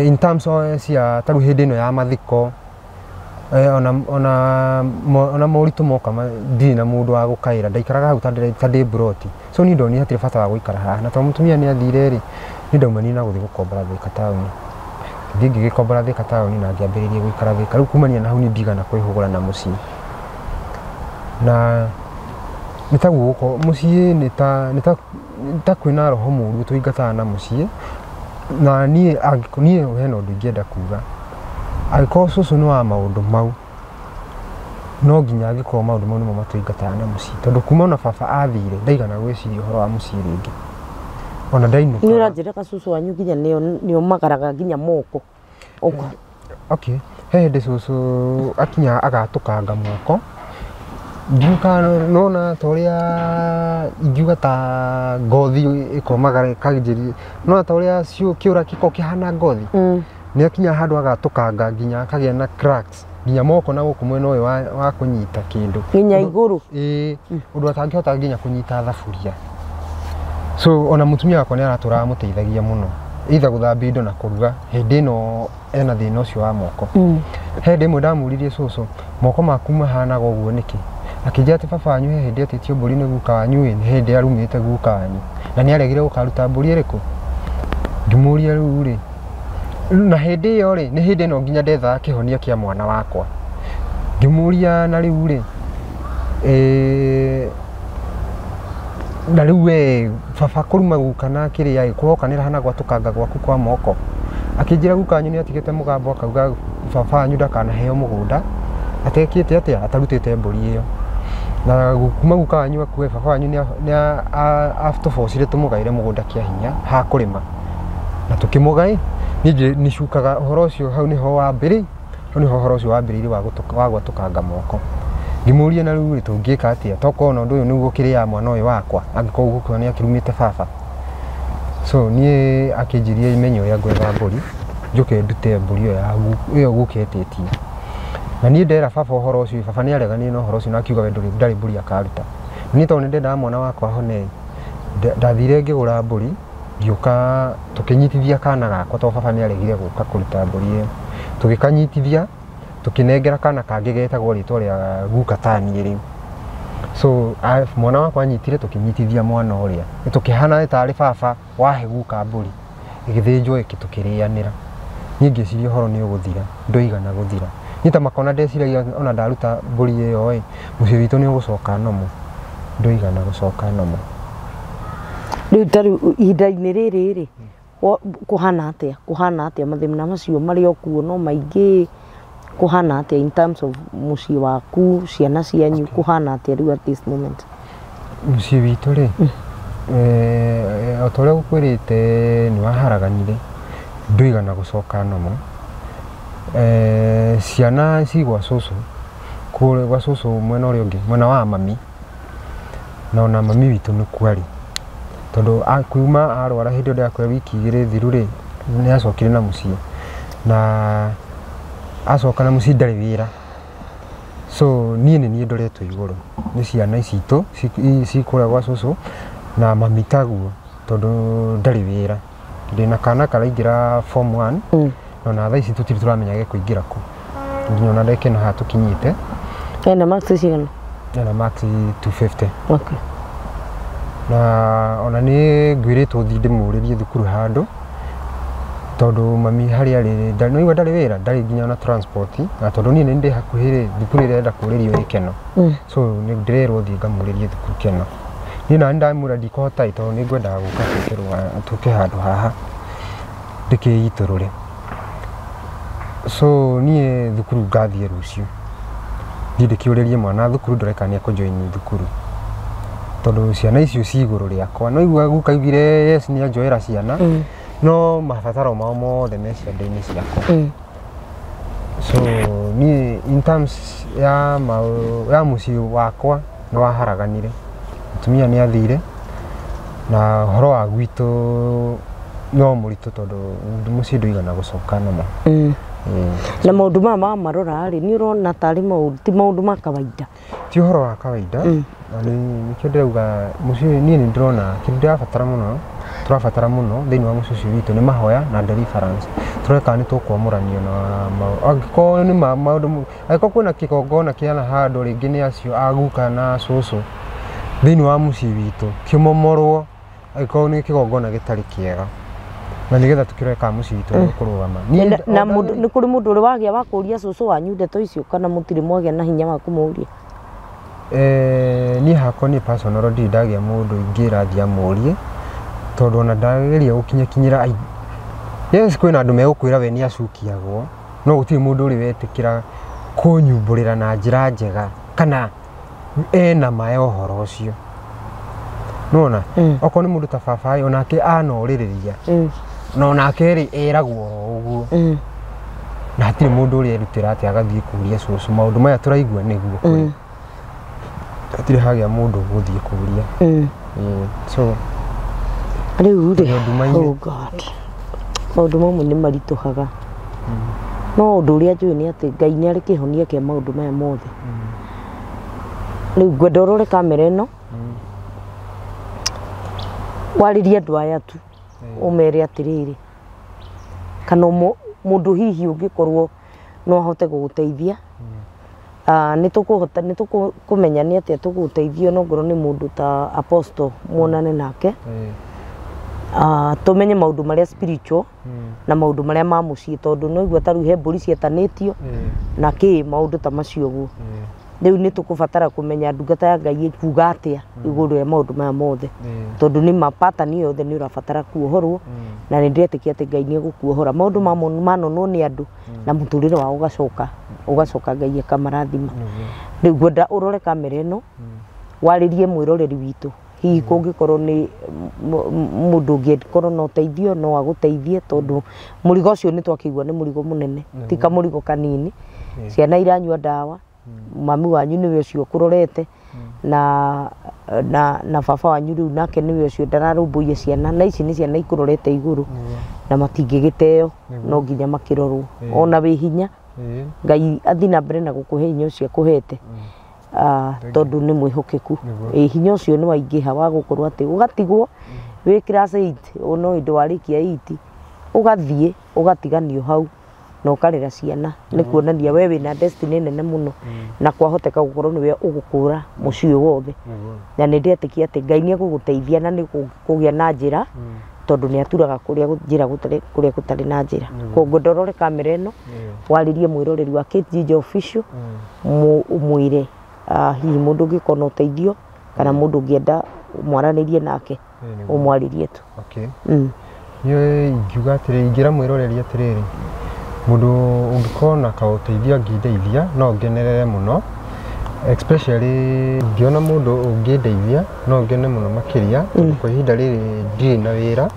in terms of cia taru hindi ino ya mathiko ona moritu moka ndire na mundu wa gukaira ndaikaraga hau tandi broti so ni ndoni hatiri bata wa guikara haha na tondu mutumia ni athire ri ni ndaumani na guthi gukombora Thika Town ngingi gikombora Thika Town na ngiambiririe guikara Thika riu kumania na hau ni ndigana kwihugura na mucii na nitaguo ko mucii nita kwina roho muru tuingataga na mucii na nie hena undu ingienda kuga agiko cucu ni wa maundu mau no nginya agiko maundu mau nimo matuingataga na mucii tondu kuma ona baba athire ndaigana gwiciria uhoro wa mucii ringi ona ndainuka ni uranjira ka cucu wanyu nginya nio magaraga nginya moko okay he hindi cucu akinya agatukanga moko ndiuka nona toria ingiuga ta ngothi ikomagara kanjiri nona toria kiura kiko kihana ngothi ni akinya handu agatukanga nginya akagia na cracks nginya moko na guku mwena uyu wa kunyita kindu nginya iguru undu atangihota nginya kunyita thaburia so ona mutumia wakwa ni aratura muteithagia muno either guthambia indo na kuruga hindi ino ena thina ucio wa moko hindi imwe ndamuririe cucu moko maku mahanaga uguo niki akinjira ati baba wanyu he hindi atitio mburi ni guka wanyu ni hindi arumite guka wanyu na ni aregire gukaruta mburi iriku ngimuria riu ri na hindi iyo ri ni hindi ino nginya ndetha kihonia kia mwana wakwa ngimuria na riu ri na riu we baba kuruma guka na kiria kuhokanira hana gwatukanga gwaku kwa moko akinjira guka wanyu ni atigite mugambo akauga baba wanyu ndakanaheo mugunda atekite atia atarutite mburi iyo na kuma guka wanyu akue baba wanyu ni after force tumugaire mugunda kia hinya ha kurima na tukimugai ni cukaga uhoro ucio hau niho wa mbere niho uhoro ucio wa mbere wa gwatukanga moko ngimuria na riu tungika atia tokona undu uyu niguo kiria mwana uyu wakwa angiko guku ni akirumite baba so ni akinjiria imenyo ya gwetha mburi njuke ndute mburi iyo guketitie na ni ndera baba uhoro ucio baba ni aregani no uhoro ucio na akiuga we ndari mburi akaruta ni to ninde nda mwana wakwa hone ndathire ngigura mburi ngioka tukinyitithia kana gakwa to baba ni aregire guka kuruta mburi iyo tugikanyitithia tukinengera kana kangi getagwo ritwa ria guka tani iri so mwana wakwa anyitire tukinyitithia mwana uria tukihana tari baba wahe guka mburi igithinjwo ikitukirianira ningi cirio horo ni uguthira ndoigana guthira nita makona ndeciragia ona ndaruta mburi iyo muciĩ witũ ni ugucoka nomo ndoigana gucoka nomo riu tari ihinda-inĩ rĩrĩ kuhana atia mathĩna macio marĩ okuo no maingĩ kuhana atia in terms of muciĩ waku ciana cianyu kuhana atia riu at this moment muciĩ witũ rĩ otorĩa gukwĩrĩte ni waharaganire ndoigana gucoka nomo ciana cigwa cucu kũrĩ gwa cucu mwena ũrĩa ũngĩ mwena wa mami na ona mami witũ nĩ kwari tondu akuma arwara hindi ĩrĩa akwa wiki 2 thiru ri ni acokire na muciĩ na acoka na muciĩ ndarĩ wĩra so niĩ nĩ niĩ ndoretwo igũrũ nĩ ciana icitũ cikũrĩa gwa cucu na mami taguo tondu ndarĩ wĩra ndĩna kana karaingĩra form 1 na thaa ici tutiri turamenya gĩkũingĩra ku nginya ona ndekena ha tukinyite ena max cigana ena max 250 okay na ona ni ngwĩrĩtwo thi ndĩmũrĩrie thukuru handũ tondu mami harĩa rĩ no igwa ndarĩ wĩra ndarĩ nginya ona transport na tondu niĩ nĩ ndĩ hakuhĩ rĩ thukuru ĩrĩa enda kũrĩrio ĩ Keno so nĩ ndĩrerwo thi ngamũrĩrie thukuru Keno niĩ na ndamũra ndikũhota tondu nĩ ngwendaga gũka tũke handũ haha ndĩkĩitũrũre so niĩ thukuru ngathiĩ rũciũ ndĩkĩũrĩrie mwana thukuru ndoreka nĩ akũjoin thukuru tondu ciana icio ci igũrũ rĩakwa no igua gukaigire yes ni anjoera ciana no mabataro mao mothe me ciande-inĩ ciakwa so ni in terms ya muciĩ wakwa nĩ waharaganire mutumia nĩ athire na horo wa gwitũ no mũritũ tondu muciĩ ndũigana gucoka namo na maundu mama marora ri ni urona tari maundu ti maundu ma kawaida ti horo wa kawaida ni ndĩrauga muciĩ niĩ nĩ ndĩrona kĩndũ ndĩrabatara mũno tũrabatara mũno thĩinĩ wa muciĩ ũcio witũ nĩ mahoya na deliverance tũreka nĩ tũkwamũranio na angĩkorwo nĩ maũndũ angĩkorwo kwĩna kĩgongona kĩana handũ rĩngĩ nĩ acio aguka na cũcũ thĩinĩ wa muciĩ witũ kĩmomorwo angĩkorwo nĩ kĩgongona gĩtarĩ kĩega na nigetha tukireka muciĩ witũ kurugama na nĩ kũrĩ mũndũ ũrĩ wagĩa wa kũria cũcũ wanyu ndeto icio kana mũtirĩ mwagĩa na hinya wa kũmũria niĩ hakwa niĩ personal ndirĩ ndagĩa mũndũ ingĩra thiĩ amũrie tondu ona ndageria gũkinyakinyĩra yes kwĩna andũ megũkwĩra we nĩ acukiagwo no gũtirĩ mũndũ ũrĩ wetĩkĩra kũnyumbũrĩra na njĩra njega kana ena mae ũhoro ũcio nona okorwo nĩ mũndũ ta baba onake anorĩrĩria no nake rĩ eragwo ũguo na hatirĩ mũndũ ũrĩa erutĩra atĩ agathiĩ kũria cũcũ maũndũ maya tũraigua nĩguo kũrĩ hatirĩ hagĩa mũndũ gũthiĩ kũria so rĩu rĩ oh god maũndũ mamwe nĩ maritũhaga no ũndũ ũrĩa njũĩ nĩ atĩ Ngai nĩ arĩ kĩhonia kĩa maũndũ maya mothe rĩu ngwenda ũrore kamera ĩno warĩrie andũ aya tu ũmere atĩrĩrĩ kana mũndũ hihi ũngĩkorwo no ahote gũgũteithia nĩ tũkũmenya nĩ atĩa tũgũteithio no ngorwo nĩ mũndũ ta Apostle muonane nake tumenye maũndũ marĩa spiritual na maũndũ marĩa ma muciĩ tondu no igua taru he mbũri cietanĩtio na kĩ maũndũ ta macio guo rĩu nĩ tũkũbatara kũmenya ndungata ya Ngai kuga atĩa igũrũ ya maũndũ maya mothe tondu nĩ mapatani yothe nĩ ũrabatara kuohorwo na nĩ ndĩretĩkia atĩ Ngai nĩ egũkuohora maũndũ manonwo nĩ andũ na mũtũrĩre wao ũgacoka Ngai akamarathima rĩu ngwenda ũrore kamera ĩno warĩrie mwĩroreri witũ hihi kũngĩkorwo nĩ mũndũ ũngĩkorwo na ũteithio no agũteithie tondu mũrigo ũcio nĩ twakĩigua nĩ mũrigo mũnene ti kamũrigo kanini ciana iranyua ndawa mami wanyu nĩwe ũcio ũkũrorete na baba wanyu rĩu nake nĩwe ũcio ndararũmbũiye ciana na ici nĩ ciana ikũrorete igũrũ na matingĩgĩteo no nginya makĩrorwo ona wĩ hinya Ngai athi na mbere na gũkũhe hinya ũcio akũhete tondu ni mwihokeku hinya ucio ni waingĩha wa gũkorwo atĩ ũgatigwo wĩ class 8 no indo warĩkia 8 ũgathiĩ ũgatiganio hau na ũkarera ciana nĩ kuonania we wĩna destiny nene mũno na kwahoteka gũkorwo nĩwe ũgũkũra mũciĩ wothe na nĩ ndĩetĩkia atĩ Ngai nĩ egũgũteithia na nĩ kũgĩa na njĩra tondu nĩ aturaga kũrĩa gũtarĩ na njĩra koguo ndorore kamera ĩno warĩrie mwĩroreri wa Kate Jinja Official ũmwĩre hihi mũndũ ũngĩkorwo na ũteithio kana mũndũ ũngĩenda mwaranĩrie nake ũmwarĩrie tu. Niĩ ingiuga atĩrĩrĩ ingĩra mwĩroreri atĩrĩrĩ mũndũ ũngĩkorwo na kaũteithio angĩndeithia no ngenerere mũno especially ngĩona mũndũ ũngĩndeithia no ngene mũno makĩria kwa ihinda rĩrĩ ndirĩ na wĩra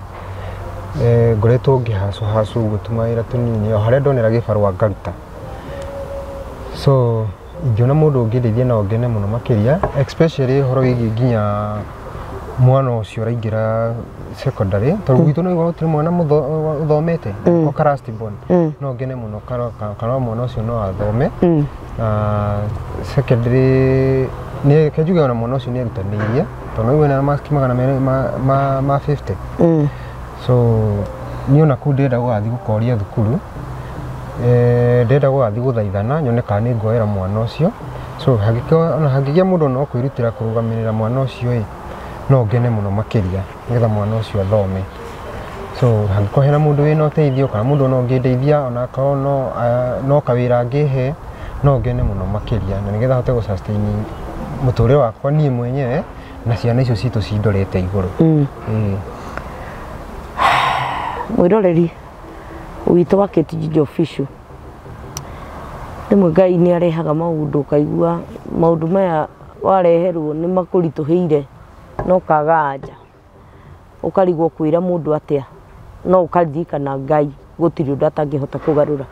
ngoretwo ngĩhacu gũtuma wĩra tũnini o harĩa ndonera gĩbarũa ngaruta so ingĩona mũndũ ũngĩndeithia no ngene mũno makĩria especially ũhoro wĩgiĩ nginya mwana ũcio ũraingĩra secondary tondũ gwitũ no igũrũ tũrĩ mwana ũthomete o last born no ngene mũno kana mwana ũcio no athome secondary nĩ kenjuge ona mwana ũcio nĩ erutanĩirie tondũ nĩwe na marks magana ma 50 so niĩ ona kũu ndĩrenda gũgathiĩ gũkoria thukuru ndĩrenda gũgathiĩ gũthaithana nyone kana nĩ ngoera mwana ũcio so hangĩgĩa mũndũ no kwĩrutĩra kũrũgamĩrĩra mwana ũcio no ngene mũno makĩria nĩgetha mwana ũcio athome so hangĩkorwo hena mũndũ wĩna ũteithio kana mũndũ no ngĩndeithia ona akorwo no kawĩra angĩhe no ngene mũno makĩria na nĩgetha hote gũ-sustain mũtũrĩre wakwa niĩ mwenyewe na ciana icio citũ cindorete igũrũ. Mwĩroreri witũ wa Kate Jinja Official rĩmwe Ngai nĩ arehaga maũndũ ũkaigua maũndũ maya wareherwo nĩ makũritũhĩire no kaga anja ũkarigwo kwĩra mũndũ atĩa no ũkaririkana Ngai gũtirĩ ũndũ atangĩhota kũgarũra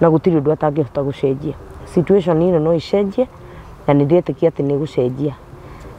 na gũtirĩ ũndũ atangĩhota gũcenjia situation ĩno no icenjie na nĩ ndĩretĩkia atĩ nĩ gũcenjia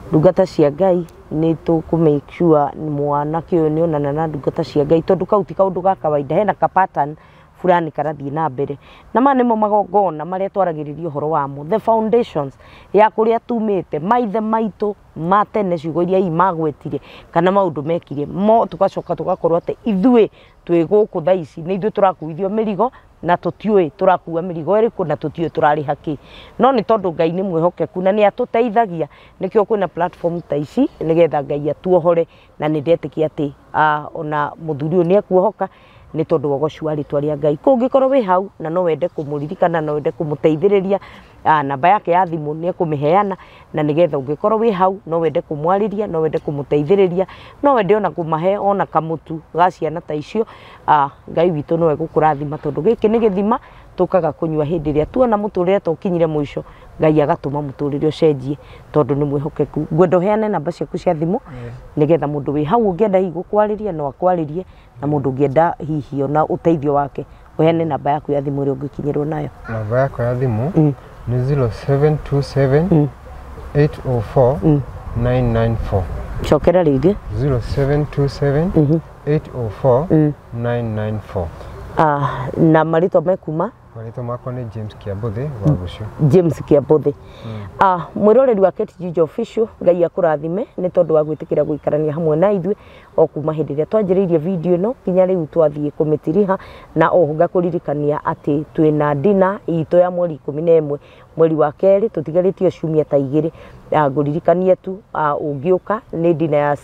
ndungata cia Ngai nĩ tũkũ make sure mwanake ũyũ nĩ onana na ndungata cia Ngai tondũ kau ti kaũndũ ga kawaida hena ka pattern fulani karathiĩ na mbere na maya nĩmo magongona marĩa twaragĩrĩria ũhoro wamo the foundations ya kũrĩa tumĩte maithe maitũ ma tene ciugo iria magwetire kana maũndũ mekire mo tũgacoka tũgakorwo atĩ ithuĩ twĩ gũkũ thaa ici nĩ ithuĩ tũrakuithio mĩrigo na tũtiũĩ tũrakua mĩrigo ĩrĩkũ na tũtiũĩ tũrarĩha kĩ no nĩ tondũ Ngai nĩ mwĩhokeku na nĩ atũteithagia nĩkĩo kwĩna platform ta ici nĩgetha Ngai atuohore na nĩ ndetĩkia atĩ ona mũthuri ũyũ nĩ ekuohoka nĩ tondũ wogoci wa rĩtwa rĩa Ngai kũngĩkorwo wĩ hau na no wende kũmũririkana no wende kũmũteithĩrĩria namba yake ya thimũ nĩ ekũmĩheana na nĩgetha ũngĩkorwo wĩ hau no wende kũmwarĩria no wende kũmũteithĩrĩria no wende ona kũmahe ona kamũtu ga ciana ta icio Ngai witũ no egũkũrathima tondũ gĩkĩ nĩ gĩthima tũkaga kũnyua hĩndĩ ĩrĩa tuona mũtũrĩre tũkinyire mũico Ngai agatũma mũtũrĩre ũcenjie tondũ nĩ mwĩhokeku ngwenda ũheane namba ciaku cia thimũ nĩgetha mũndũ wĩ hau ũngĩenda hihi gũkwarĩria no akwarĩrie na mũndũ ũngĩenda hihi ona ũteithio wake ũheane namba yaku ya thimũ ĩrĩa ũngĩkinyĩrwo nayo. Namba yakwa ya thimũ nĩ 0727 804 994 cokera rĩngĩ 0727 804 994 na marĩtwa mekuma marĩtwa makwa nĩ James Kiambuthi wa Gũciũ. James Kiambuthi mwĩroreri wa Kate Jinja Official Ngai akũrathime nĩ tondũ wa gwĩtĩkĩra gũikarania hamwe na ithuĩ o kuma hĩndĩ ĩrĩa twanjĩrĩirie video ĩno nginya rĩu twathiĩ kũmĩtiriha na oho ngakũririkania atĩ twĩna ndina itũ ya mweri 11 mweri wa kerĩ tũtigarĩtio ciumia ta igĩrĩ ngũririkanie tu ũngĩũka nĩ ndina ya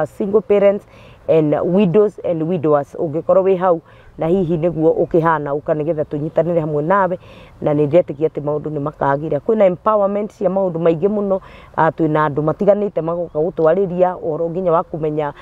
single parents and widows and widowers ũngĩkorwo wĩ hau na hihi nĩguo ũkĩhana ũkanĩgetha tũnyitanĩre hamwe nawe na nĩ ndĩretĩkia atĩ maũndũ nĩ makagĩra kwĩna empowerment cia maũndũ maingĩ mũno twĩna andũ matiganĩte magoka gũtwarĩria ũhoro nginya wa kũmenya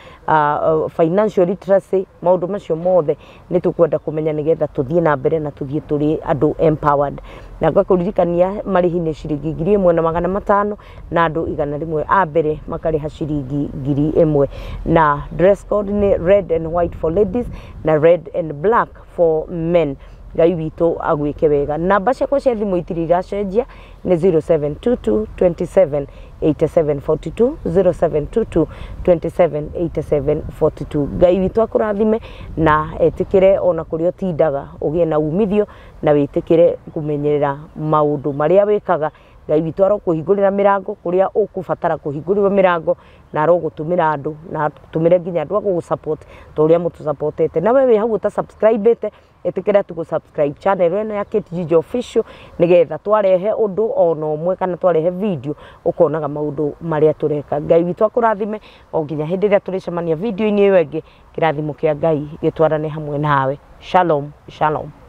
financial literacy maũndũ macio mothe nĩ tũkwenda kũmenya nĩgetha tũthiĩ na mbere na tũthiĩ tũrĩ andũ empowered na ngakũririkania marĩhi nĩ ciringi 1,500 na andũ 100 a mbere makarĩha ciringi 1,000 na dress code nĩ red and white for ladies na red and black for men. Ngai witũ agwĩke wega. Namba ciakwa cia thimũ itirĩ iracenjia nĩ 0722 27 87 42 0722 27 87 42. Ngai witũ akũrathime na etĩkĩre ona kũrĩa ũtindaga ũgĩe na umithio na wĩtĩkĩre kũmenyerera maũndũ marĩa wĩkaga Ngai witũ arokũhingũrĩra mĩrango kũrĩa ũkũbatara kũhingũrĩrwo mĩrango na arogũtũmĩra andũ na tũmĩre nginya andũ agũgũsupport ta ũrĩa mũtũsupportete. Na wewe hau ũtasubscribĩte ĩtĩkĩra tũgũ-subscribe channel ĩno ya Kate Gijo Official nĩgetha twarehe ũndũ ona ũmwe kana twarehe video ũkonaga maũndũ marĩa tũreka. Ngai witũ akũrathime o nginya hĩndĩ ĩrĩa tũrĩcemania video-inĩ ĩyo ĩngĩ. Kĩrathimo kĩa Ngai gĩtwarane hamwe nawe. Shalom, shalom.